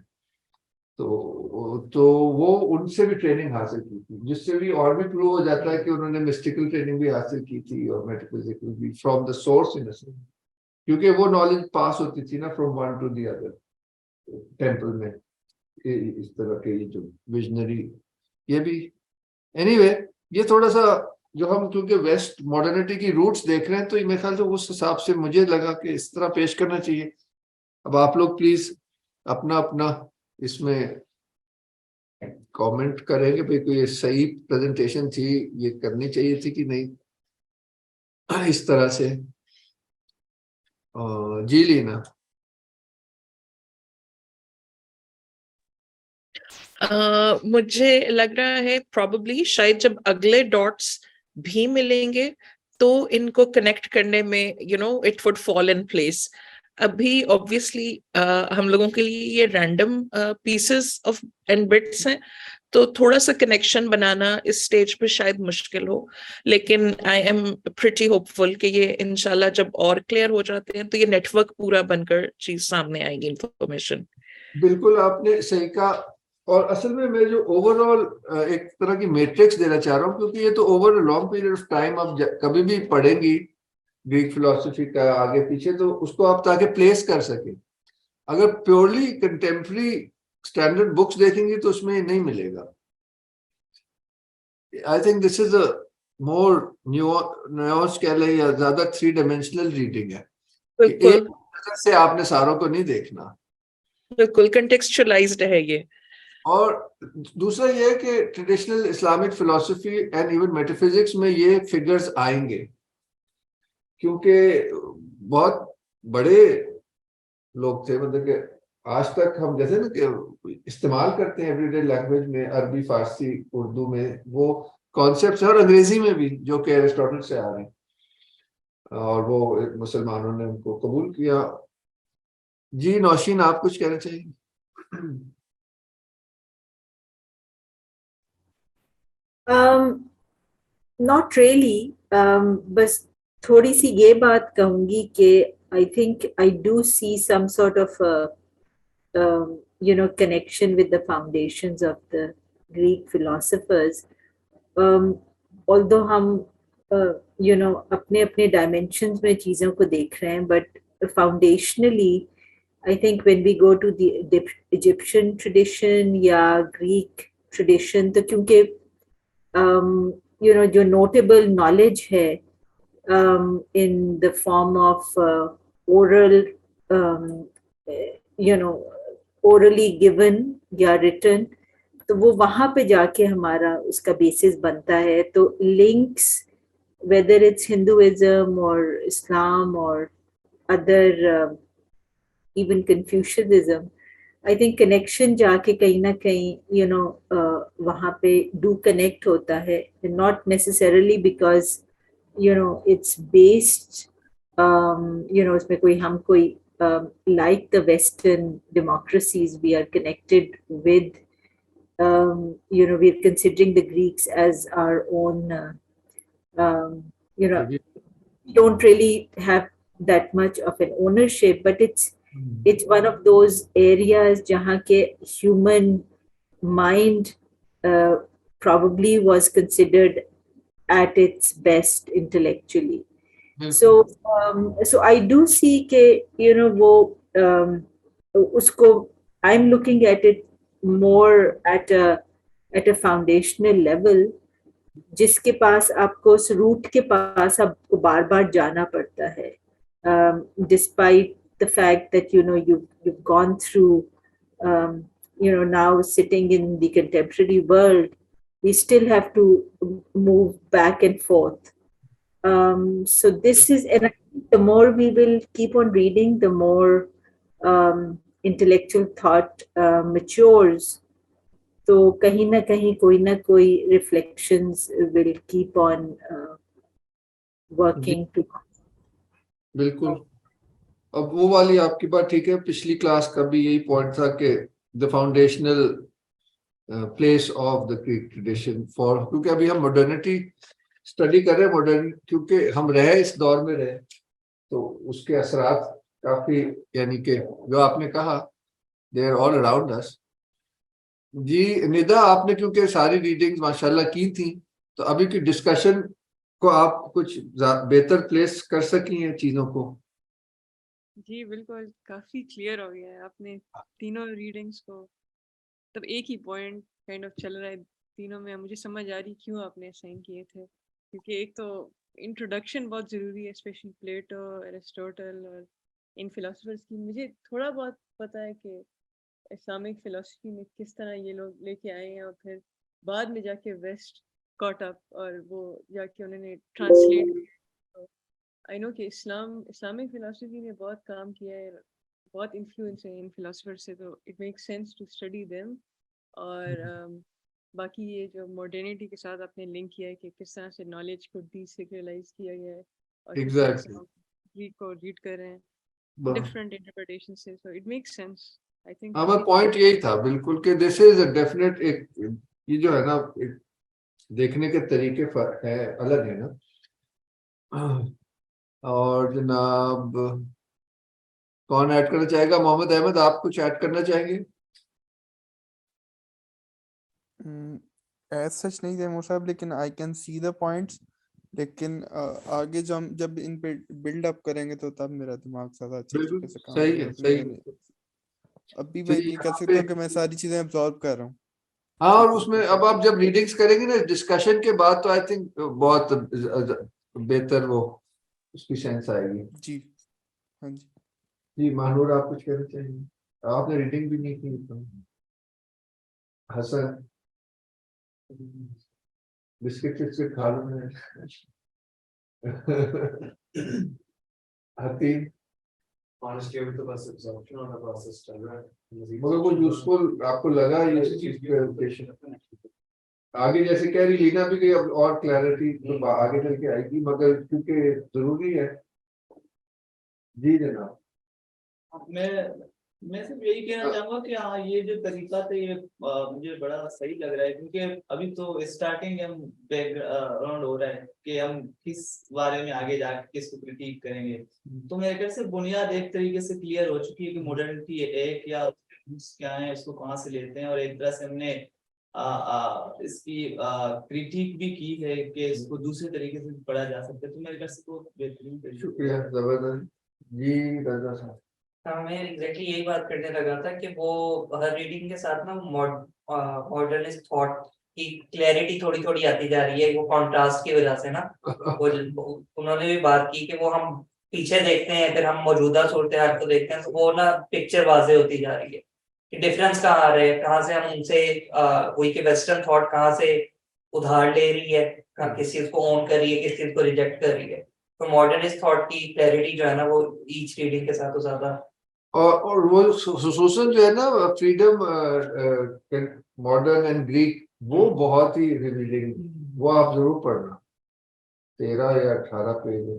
तो वो उनसे भी ट्रेनिंग हासिल की थी, जिससे भी और भी प्रूव हो जाता है कि उन्होंने मिस्टिकल ट्रेनिंग भी हासिल की थी और मेटाफिजिकल भी, from the source in a sense, क्योंकि वो नॉलेज पास होती थी ना from one two the other temple में. इस तरह के ये जो विजनरी, ये भी एनीवे ये थोड़ा सा जो हम क्योंकि वेस्ट मॉडर्निटी की रूट्स देख रहे हैं, तो मेरे ख्याल से उस हिसाब से मुझे लगा कि इस तरह पेश करना चाहिए. अब आप लोग प्लीज अपना अपना इसमें कमेंट करेंगे भाई कोई सही प्रेजेंटेशन थी, ये करनी चाहिए थी कि नहीं, इस तरह से. जी लीना।
मुझे लग रहा है probably शायद जब अगले डॉट्स भी मिलेंगे तो इनको कनेक्ट करने में it would fall in place. अभी obviously हम लोगों के लिए ये random pieces of and bits हैं, तो थोड़ा सा कनेक्शन बनाना इस स्टेज पे शायद मुश्किल हो, लेकिन आई एम प्रिटी होपफुल कि ये इंशाल्लाह जब और क्लियर हो जाते हैं तो ये नेटवर्क पूरा बनकर चीज सामने आएगी, इंफॉर्मेशन।
बिल्कुल आपने सही कहा। और असल में मैं जो ओवरऑल एक तरह की मैट्रिक्स देना चाह रहा हूँ, क्योंकि ये तो over a long period of time आप कभी भी पढ़ेंगी ग्रीक फिलोसफी का आगे पीछे, तो उसको आप ताकि प्लेस कर सके। अगर प्योरली कंटेम्प्रेरी स्टैंडर्ड बुक्स देखेंगे तो उसमें नहीं मिलेगा। I think this is a more news कह लें या ज्यादा 3 डायमेंशनल रीडिंग है, एक नजर से आपने सारों को नहीं देखना।
बिल्कुल कंटेक्सचुअलाइज्ड है ये।
और दूसरा ये है कि traditional Islamic philosophy and even metaphysics में ये फिगर्स आएंगे, क्योंकि बहुत बड़े लोग थे, मतलब कि आज तक हम जैसे ना कि इस्तेमाल करते हैं एवरीडे लैंग्वेज में, अरबी, फारसी, उर्दू में वो कॉन्सेप्ट्स हैं, और अंग्रेजी में भी जो कि एरिस्टोटल से आ रहे हैं, और वो मुसलमानों ने उनको कबूल किया। जी नौशीन, आप कुछ कहना चाहिए?
नॉट रियली, बस थोड़ी सी ये बात कहूंगी कि I think I do see some sort of connection with the foundations of the Greek philosophers, although हम अपने अपने dimensions में चीज़ों को देख रहे हैं, but foundationally I think when we go to the Egyptian tradition या Greek tradition, तो क्योंकि जो notable knowledge है in the form of oral, orally given या written, तो वो वहाँ पे जाके हमारा उसका बेसिस बनता है। तो links, whether it's Hinduism or Islam or other even Confucianism, I think connection जाके कहीं ना कहीं वहाँ पे do connect होता है, not necessarily because it's based उसमें कोई हम कोई like the Western democracies we are connected with, we're considering the Greeks as our own, we don't really have that much of an ownership, but it's one of those areas jahan ke human mind probably was considered at its best intellectually. So I do see ke wo usko, I'm looking at it more at a foundational level, जिसके पास आपको उस root के पास आपको बार बार जाना पड़ता है, despite the fact that you've gone through now sitting in the contemporary world, we still have to move back and forth. So this is, and I think the more we will keep on reading, the more intellectual thought matures. तो कहीं ना कोई reflections will keep on working to.
बिल्कुल। अब वो वाली आपकी बात ठीक है, पिछली क्लास का भी यही पॉइंट था कि the foundational place of the Greek tradition for, क्योंकि अभी हम मॉडर्निटी स्टडी कर रहे हैं, मॉडर्न क्योंकि हम रहे इस दौर में रहे, तो उसके असरात काफी, यानी कि जो आपने कहा they are all around us. जी निदा, आपने क्योंकि सारी रीडिंग्स माशाल्लाह की थी, तो अभी की डिस्कशन को आप कुछ बेहतर प्लेस कर सकी हैं चीजों को?
जी बिल्कुल, काफी क्लियर हो गया है आपने तीनों रीडिंग्स को, तब एक ही पॉइंट काइंड ऑफ चल रहा है तीनों में। मुझे समझ आ रही क्यों आपने असाइन किए थे, क्योंकि एक तो इंट्रोडक्शन बहुत ज़रूरी है, स्पेशली प्लेटो, एरिस्टोटल और इन फिलोसफर्स की। मुझे थोड़ा बहुत पता है कि इस्लामिक फ़िलासफ़ी में किस तरह ये लोग लेके आए हैं, और फिर बाद में जाके वेस्ट कॉट अप और वो जाके उन्होंने ट्रांसलेट किया। आई नो कि इस्लामिक फिलोसफी ने बहुत काम किया है, बहुत इन्फ्लुएंस है इन फिलोसफर से, तो it makes sense to study them. और बाकी ये जो मॉडर्निटी के साथ आपने लिंक किया है कि किस तरह से नॉलेज को डीसेक्युलराइज किया गया है और किस तरह से हम ग्रीक को रीड कर रहे हैं डिफरेंट इंटरप्रिटेशन से, so it makes sense. I think
हमारा पॉइंट यही था बिल्कुल कि दिस इज अ डेफिनेट, एक ये जो है ना एक देखने के तरीके है, अलग है ना। और जनाब कौन ऐड करना चाहेगा? मोहम्मद अहमद, आप कुछ ऐड करना चाहेंगे?
एज सच नहीं तैमूर साहब, लेकिन I can see the points, लेकिन आगे जब इन पे बिल्ड अप करेंगे तो तब मेरा दिमाग ज्यादा अच्छी तरीके से काम
सही है, सही है।
अभी मैं ये कह सकता हूँ कि मैं सारी चीजें अब्सॉर्ब कर रहा हूँ।
हाँ, और उसमें अब आप जब रीडिंग्स करेंगे ना डिस्कशन के बाद, तो आई थिंक बहुत बेहतर वो उसकी सेंस आएगी।
जी हाँ जी।
जी महानूर, आप कुछ कहना चाहिए? आपने रीडिंग भी नहीं की तो। हसन, बिस्किट खा लो। हतीम,
ऑनेस्टली अभी तो बस एब्जॉर्प्शन वाला प्रोसेस चल रहा है,
मगर वो यूजफुल आपको लगा ये चीज? आगे जैसे कह रही लीना भी कि अब और क्लैरिटी तो आगे चल के आएगी, मगर क्योंकि जरूरी है। जी जनाब।
मैं सिर्फ यही कहना चाहूंगा कि हाँ, ये जो तरीका था ये मुझे बड़ा सही लग रहा है, क्योंकि अभी तो स्टार्टिंग हम बैकग्राउंड हो रहा है कि हम किस बारे में आगे जाकर किसको क्रिटिक करेंगे। तो मेरे ख्याल से बुनियाद एक तरीके से क्लियर हो चुकी है कि मॉडर्निटी है क्या, क्या है, उसको कहाँ से लेते हैं, और एक तरह से हमने इसकी क्रिटिक भी की है कि इसको दूसरे तरीके से पढ़ा जा सकता है। तो मेरे ख्याल से तो बेहतरीन।
शुक्रिया, जबरदस्त। जी रजा साहब।
हाँ, मैं एग्जैक्टली यही बात करने लगा था कि वो हर रीडिंग के साथ ना मॉडर्निस्ट थॉट की क्लैरिटी थोड़ी थोड़ी आती जा रही है, वो कॉन्ट्रास्ट की वजह से ना। वो उन्होंने भी बात की कि वो हम पीछे देखते हैं, फिर हम मौजूदा सूरत हाल को देखते हैं, तो वो ना पिक्चर वाजे होती जा रही है कि डिफरेंस कहाँ आ रहा है, कहाँ से हम उनसे वही कि वेस्टर्न थॉट कहाँ से उधार ले रही है, किस चीज को ओन कर रही है, किस चीज को रिजेक्ट कर रही है। तो मॉडर्निस्ट थॉट की क्लैरिटी जो है ना, वो ईच रीडिंग के साथ ज्यादा।
और वो सोशल जो है ना, फ्रीडम मॉडर्न एंड ग्रीक, वो बहुत ही रिवीलिंग, वो आप जरूर पढ़ना। 13 या 18 पेज है,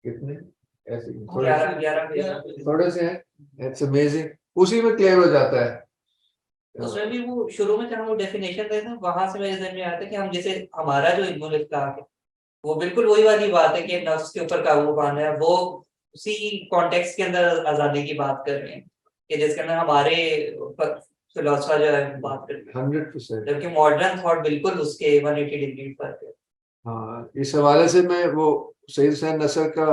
कितने ऐसे
11
थोड़े से हैं। इट्स अमेजिंग, उसी में क्लियर हो जाता है।
उसमें भी वो शुरू में जहाँ वो डेफिनेशन देते हैं, वहां से मेरे ज़हन में आता है कि हम जैसे हमारा जो इल्मुल इत्तलाक है, वो बिल्कुल वही वाली बात है कि नफ्स के ऊपर काबू पाना है, वो उसी कॉन्टेक्स्ट के अंदर आजादी की बात कर रहे हैं कि जिसके अंदर हमारे फिलोसफर जो है बात कर रहे हैं
100%।
जबकि मॉडर्न थॉट बिल्कुल उसके 180 डिग्री पर है।
हाँ, इस हवाले से मैं वो सईद हुसैन नसर का,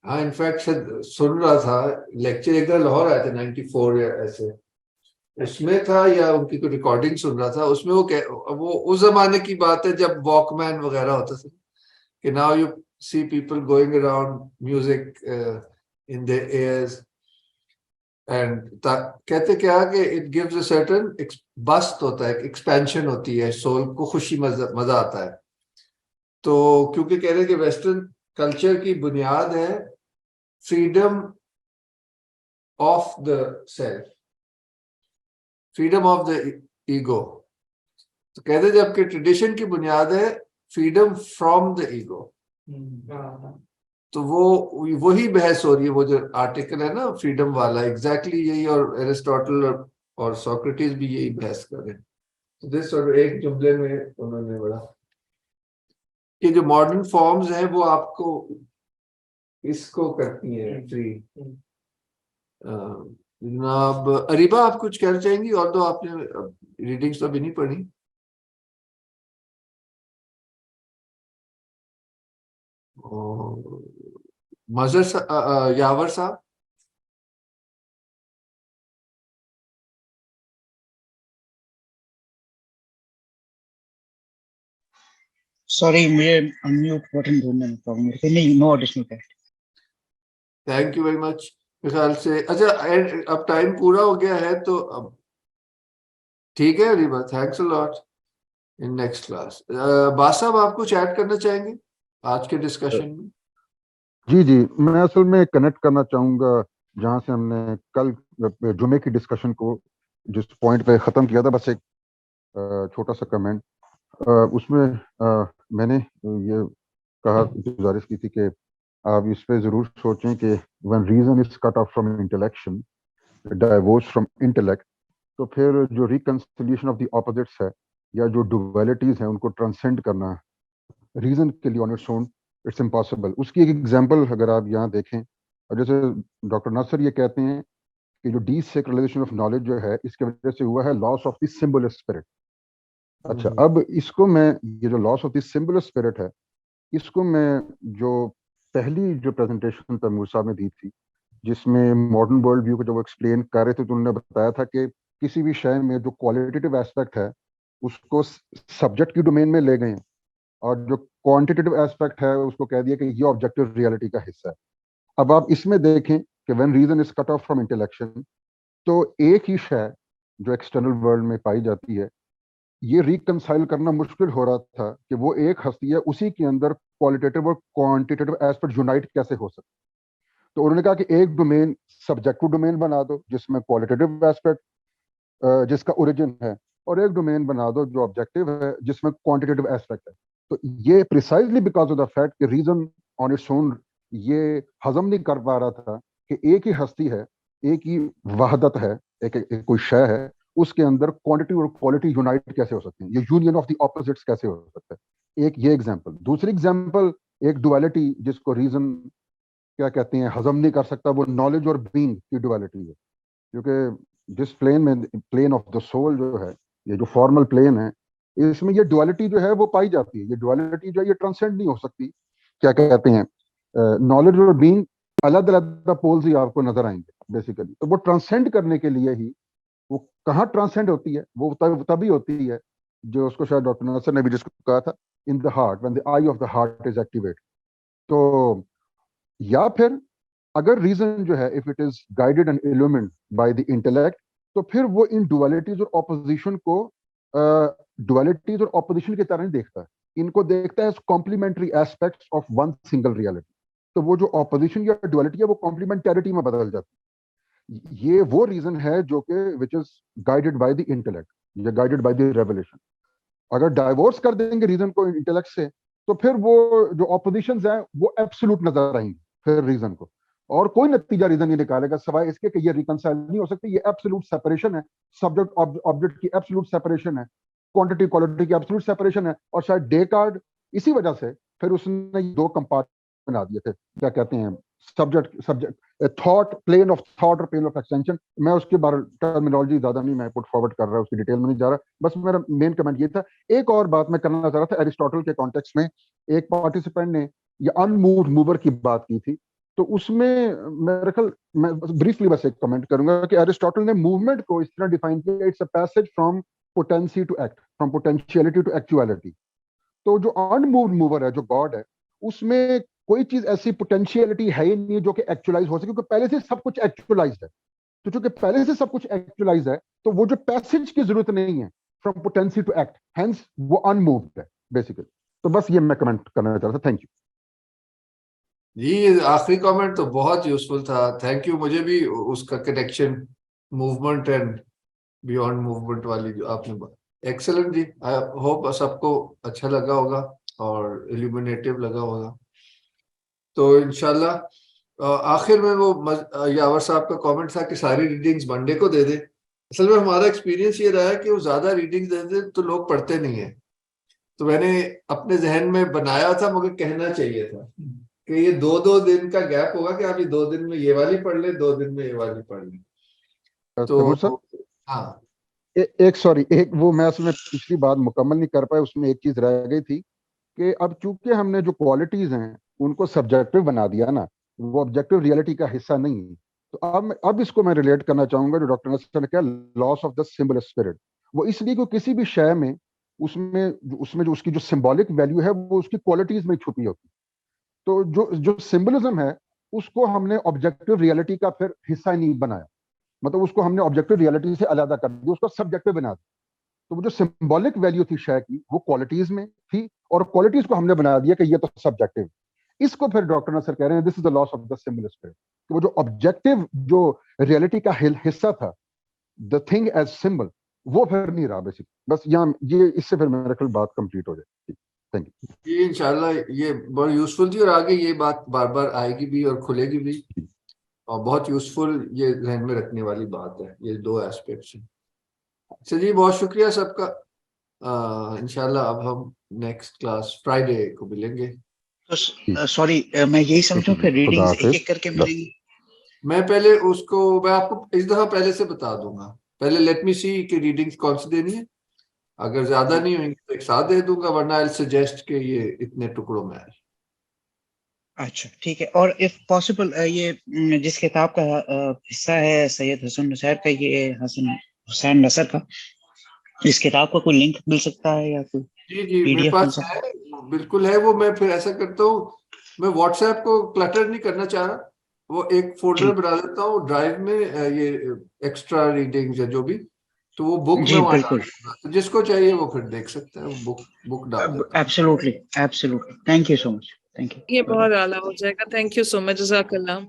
हाँ इनफैक्ट सुन रहा था लेक्चर, एक बार लाहौर आए थे 94 या ऐसे, उसमें था या उनकी कोई रिकॉर्डिंग सुन रहा था, उसमें वो उस जमाने की बात है जब वॉकमैन वगैरह होता था, कि now you see people going around music in their ears, and कहते क्या कि it gives a certain boost होता है, एक्सपेंशन होती है सोल को, खुशी मजा आता है। तो क्योंकि कह रहे हैं कि वेस्टर्न कल्चर की बुनियाद है freedom of the self, freedom of the ego. तो कहते जबकि ट्रेडिशन की बुनियाद है फ्रीडम फ्रॉम द ईगो। तो वो वही बहस हो रही है, वो जो आर्टिकल है ना फ्रीडम वाला, एग्जैक्टली यही, और एरिस्टोटल और सोक्रेटिस भी यही बहस कर रहे हैं। तो दिस और एक जुमले में उन्होंने बड़ा कि जो मॉडर्न फॉर्म्स हैं वो आपको इसको करती हैं फ्री। जनाब अरीबा, आप कुछ कहना चाहेंगी? और तो आपने रीडिंग्स तो अभी नहीं पढ़ी। मजर यावर साहब।
सॉरी, मुझे अनम्यूट बटन ढूंढने में प्रॉब्लम है। नहीं, no additional text.
Thank you very much. मेरे ख्याल से अच्छा अब टाइम पूरा हो गया है, तो अब ठीक है Areeba, thanks a lot. In next class Badshah, आप कुछ ऐड करना चाहेंगे आज के डिस्कशन में?
जी जी, मैं असल में कनेक्ट करना चाहूँगा जहाँ से हमने कल जुमे की डिस्कशन को जिस पॉइंट पे ख़त्म किया था, बस एक छोटा सा कमेंट उसमें मैंने ये कहा, गुजारिश की थी कि आप इस पे ज़रूर सोचें कि when reason is cut off from intellection, divorce from intellect, तो फिर जो रिकंसिलिएशन ऑफ द ऑपोजिट्स है या जो डुअलिटीज़ हैं उनको ट्रांसेंड करना रीज़न के लिए on its own it's impossible. उसकी एक एग्जांपल अगर आप यहाँ देखें, और जैसे डॉक्टर नासर ये कहते हैं कि जो डीसेक्रेलाइजेशन ऑफ नॉलेज जो है इसके वजह से हुआ है loss of the symbol spirit. अच्छा, अब इसको मैं, ये जो loss of the symbol spirit है, इसको मैं जो पहली जो प्रेजेंटेशन तैमूर साहब ने दी थी जिसमें मॉडर्न वर्ल्ड व्यू को जब वो एक्सप्लेन कर रहे थे तो उन्होंने बताया था कि किसी भी शय में जो क्वालिटेटिव एस्पेक्ट है उसको सब्जेक्ट की डोमेन में ले गए हैं, और जो क्वांटिटेटिव एस्पेक्ट है उसको कह दिया कि ये ऑब्जेक्टिव रियलिटी का हिस्सा है। अब आप इसमें देखें कि when reason is cut off from intellection, तो एक ही शय जो एक्सटर्नल वर्ल्ड में पाई जाती है, ये रिकंसाइल करना मुश्किल हो रहा था कि वो एक हस्ती है, उसी के अंदर क्वालिटेटिव और क्वांटिटेटिव एस्पेक्ट यूनाइट कैसे हो सकते। तो उन्होंने कहा कि एक डोमेन सब्जेक्टिव डोमेन बना दो जिसमें क्वालिटेटिव एस्पेक्ट जिसका ओरिजिन है, और एक डोमेन बना दो जो ऑब्जेक्टिव है जिसमें क्वांटिटेटिव एस्पेक्ट है। तो ये precisely because of the fact कि रीजन ऑन इट्स ओन ये हजम नहीं कर पा रहा था कि एक ही हस्ती है, एक ही वहदत है, एक कोई शय है, उसके अंदर क्वांटिटी और क्वालिटी यूनाइट कैसे हो सकते हैं, ये यूनियन ऑफ द ऑपोजिट्स कैसे हो सकता है। एक ये एग्जांपल। दूसरी एग्जांपल, एक डुअलिटी जिसको रीजन क्या कहते हैं हजम नहीं कर सकता, वो नॉलेज और बीइंग की डुअलिटी है। क्योंकि जिस प्लेन में, प्लेन ऑफ द सोल जो है, ये जो फॉर्मल प्लेन है, इसमें ये डुअलिटी जो है वो पाई जाती है। ये डुअलिटी जो है ये ट्रांसेंड नहीं हो सकती। क्या कहते हैं, नॉलेज और बीइंग अलग अलग पोल्स ही आपको नजर आएंगे बेसिकली। तो वो ट्रांसेंड करने के लिए ही, वो कहाँ ट्रांसेंड होती है, वो तभी होती है जो उसको शायद डॉक्टर नासर ने भी जिसको कहा था, in the heart, when the eye of the heart is activate. तो या फिर अगर रीजन जो है if it is guided and illumined by the intellect, तो फिर वो इन डुअलिटीज और ऑपोजिशन को डुअलिटीज और ऑपोजिशन की तरह नहीं देखता है, इनको देखता है complementary aspects of one single reality. तो वो जो ऑपोजिशन या डुअलिटी है वो कॉम्प्लीमेंटैरिटी में बदल जाती है। ये वो रीजन है जो कि which is guided by the intellect या गाइडेड बाय द रेवलेशन। अगर डाइवोर्स कर देंगे रीजन को इंटेलेक्ट से, तो फिर वो जो ऑपोजिशंस हैं वो एब्सोल्यूट नजर आएंगे फिर रीजन को, और कोई नतीजा रीजन नहीं निकालेगा सिवाय इसके कि ये रिकंसाइल नहीं हो सकती। ये एब्सोल्यूट सेपरेशन है, सब्जेक्ट ऑब्जेक्ट की एब्सोल्यूट सेपरेशन है, क्वांटिटी क्वालिटी की एब्सोल्यूट सेपरेशन है। और शायद डेकार्ड इसी वजह से फिर उसने दो कंपार्टमेंट बना दिए थे, क्या कहते हैं, subject thought, plane of thought और प्लेन ऑफ एक्सटेंशन। मैं उसके बारे टर्मिनोलॉजी ज्यादा नहीं मैं पुट फॉरवर्ड कर रहा, उसकी डिटेल में नहीं जा रहा, बस मेरा मेन कमेंट ये था। एक और बात मैं करना चाह रहा था, एरिस्टोटल के कॉन्टेक्स्ट में एक पार्टिसिपेंट ने ये अनमूव्ड मूवर की बात की थी, तो उसमें मेरे ख्याल मैं ब्रीफली बस एक कमेंट करूंगा कि एरिस्टोटल ने मूवमेंट को इस तरह डिफाइन किया, it's a passage from potency to act, from potentiality to actuality. तो जो अनमूव्ड मूवर है, जो गॉड है, उसमें कोई चीज ऐसी पोटेंशियलिटी है ही नहीं जो कि एक्चुअलाइज हो सके, क्योंकि पहले से सब कुछ एक्चुअलाइज्ड है। तो चूंकि पहले से सब कुछ एक्चुअलाइज है, तो वो जो पैसेज की जरूरत नहीं है from potency to act, hence वो अनमूव्ड है बेसिकली। तो बस ये मैं कमेंट करना चाह रहा था। थैंक यू
जी। आखिरी कमेंट तो बहुत यूजफुल था, थैंक यू। मुझे भी उसका connection movement and beyond movement वाली जो आपने बात, एक्सेलेंट जी। आई होप सबको अच्छा लगा होगा और इल्यूमिनेटिव लगा होगा। तो इंशाल्लाह आखिर में वो यावर साहब का कमेंट था कि सारी रीडिंग्स मंडे को दे दे। असल में हमारा एक्सपीरियंस ये रहा है कि वो ज्यादा रीडिंग्स दे दे तो लोग पढ़ते नहीं है। तो मैंने अपने जहन में बनाया था, मगर कहना चाहिए था कि ये 2-2 दिन का गैप होगा कि आप ये 2 दिन में ये वाली पढ़ ले, 2 दिन में ये वाली पढ़ ले। तो हाँ,
एक सॉरी, एक वो मैं उसमें पिछली बात मुकम्मल नहीं कर पाया, उसमें एक चीज रह गई थी कि अब चूंकि हमने जो क्वालिटीज हैं उनको सब्जेक्टिव बना दिया ना, वो ऑब्जेक्टिव रियलिटी का हिस्सा नहीं है। तो अब इसको मैं रिलेट करना चाहूंगा जो डॉक्टर नसर ने कहा, loss of the symbol spirit. वो इसलिए कि किसी भी शय में उसमें जो उसकी जो सिंबॉलिक वैल्यू है वो उसकी क्वालिटीज में छुपी होती है। तो जो जो सिंबलिज्म है उसको हमने ऑब्जेक्टिव रियलिटी का फिर हिस्सा नहीं बनाया, मतलब उसको हमने ऑब्जेक्टिव रियलिटी से अलग कर दिया, उसको सब्जेक्टिव बना दिया। तो वो जो सिंबॉलिक वैल्यू थी शय की वो क्वालिटीज में थी, और क्वालिटीज को हमने बना दिया कि ये तो सब्जेक्टिव। इसको फिर डॉक्टर नसर कह रहे हैं this is the loss of the symbol spirit, कि वो जो ऑब्जेक्टिव जो रियलिटी का हिस्सा था, द थिंग एज सिंबल, वो फिर नहीं रहा बेसिक। बस यहाँ ये इससे फिर मेरे ख्याल बात कंप्लीट हो जाएगी। Thank you.
ये इंशाल्लाह ये बहुत यूजफुल थी और आगे ये बात बार बार आएगी भी और खुलेगी भी, और बहुत यूजफुल, ये ध्यान में रखने वाली बात है, ये दो एस्पेक्ट्स हैं। अच्छा जी, बहुत शुक्रिया सबका। इंशाल्लाह अब हम नेक्स्ट क्लास फ्राइडे को मिलेंगे।
तो सॉरी, मैं यही समझूं फिर रीडिंग्स एक एक करके मिलेंगी?
मैं पहले उसको, मैं आपको इस दफा पहले से बता दूंगा। पहले लेट मी सी कि रीडिंग्स कौन सी देनी है, अगर ज्यादा नहीं होंगी तो एक साथ दे दूंगा, वरना आई सजेस्ट के ये इतने टुकड़ों में आए।
अच्छा ठीक है। और इफ पॉसिबल ये जिस किताब का हिस्सा है सैयद हसन नसर का, ये हसन हुसैन नसर का, इस किताब का कोई लिंक मिल सकता है या कोई
जी मेरे पास है, बिल्कुल है वो। मैं फिर ऐसा करता हूँ, मैं व्हाट्सएप को क्लटर नहीं करना चाह रहा, वो एक फोल्डर बना देता हूँ ड्राइव में, ये एक्स्ट्रा रीडिंग्स है जो भी, तो वो बुक में वहाँ डाल दूंगा, तो जिसको चाहिए वो फिर देख सकता है, वो बुक डाल देता हूँ।
Absolutely absolutely, thank you so much, thank you.
ये बहुत आला हो जाएगा, थैंक यू सो मच, जज़ाकल्लाह।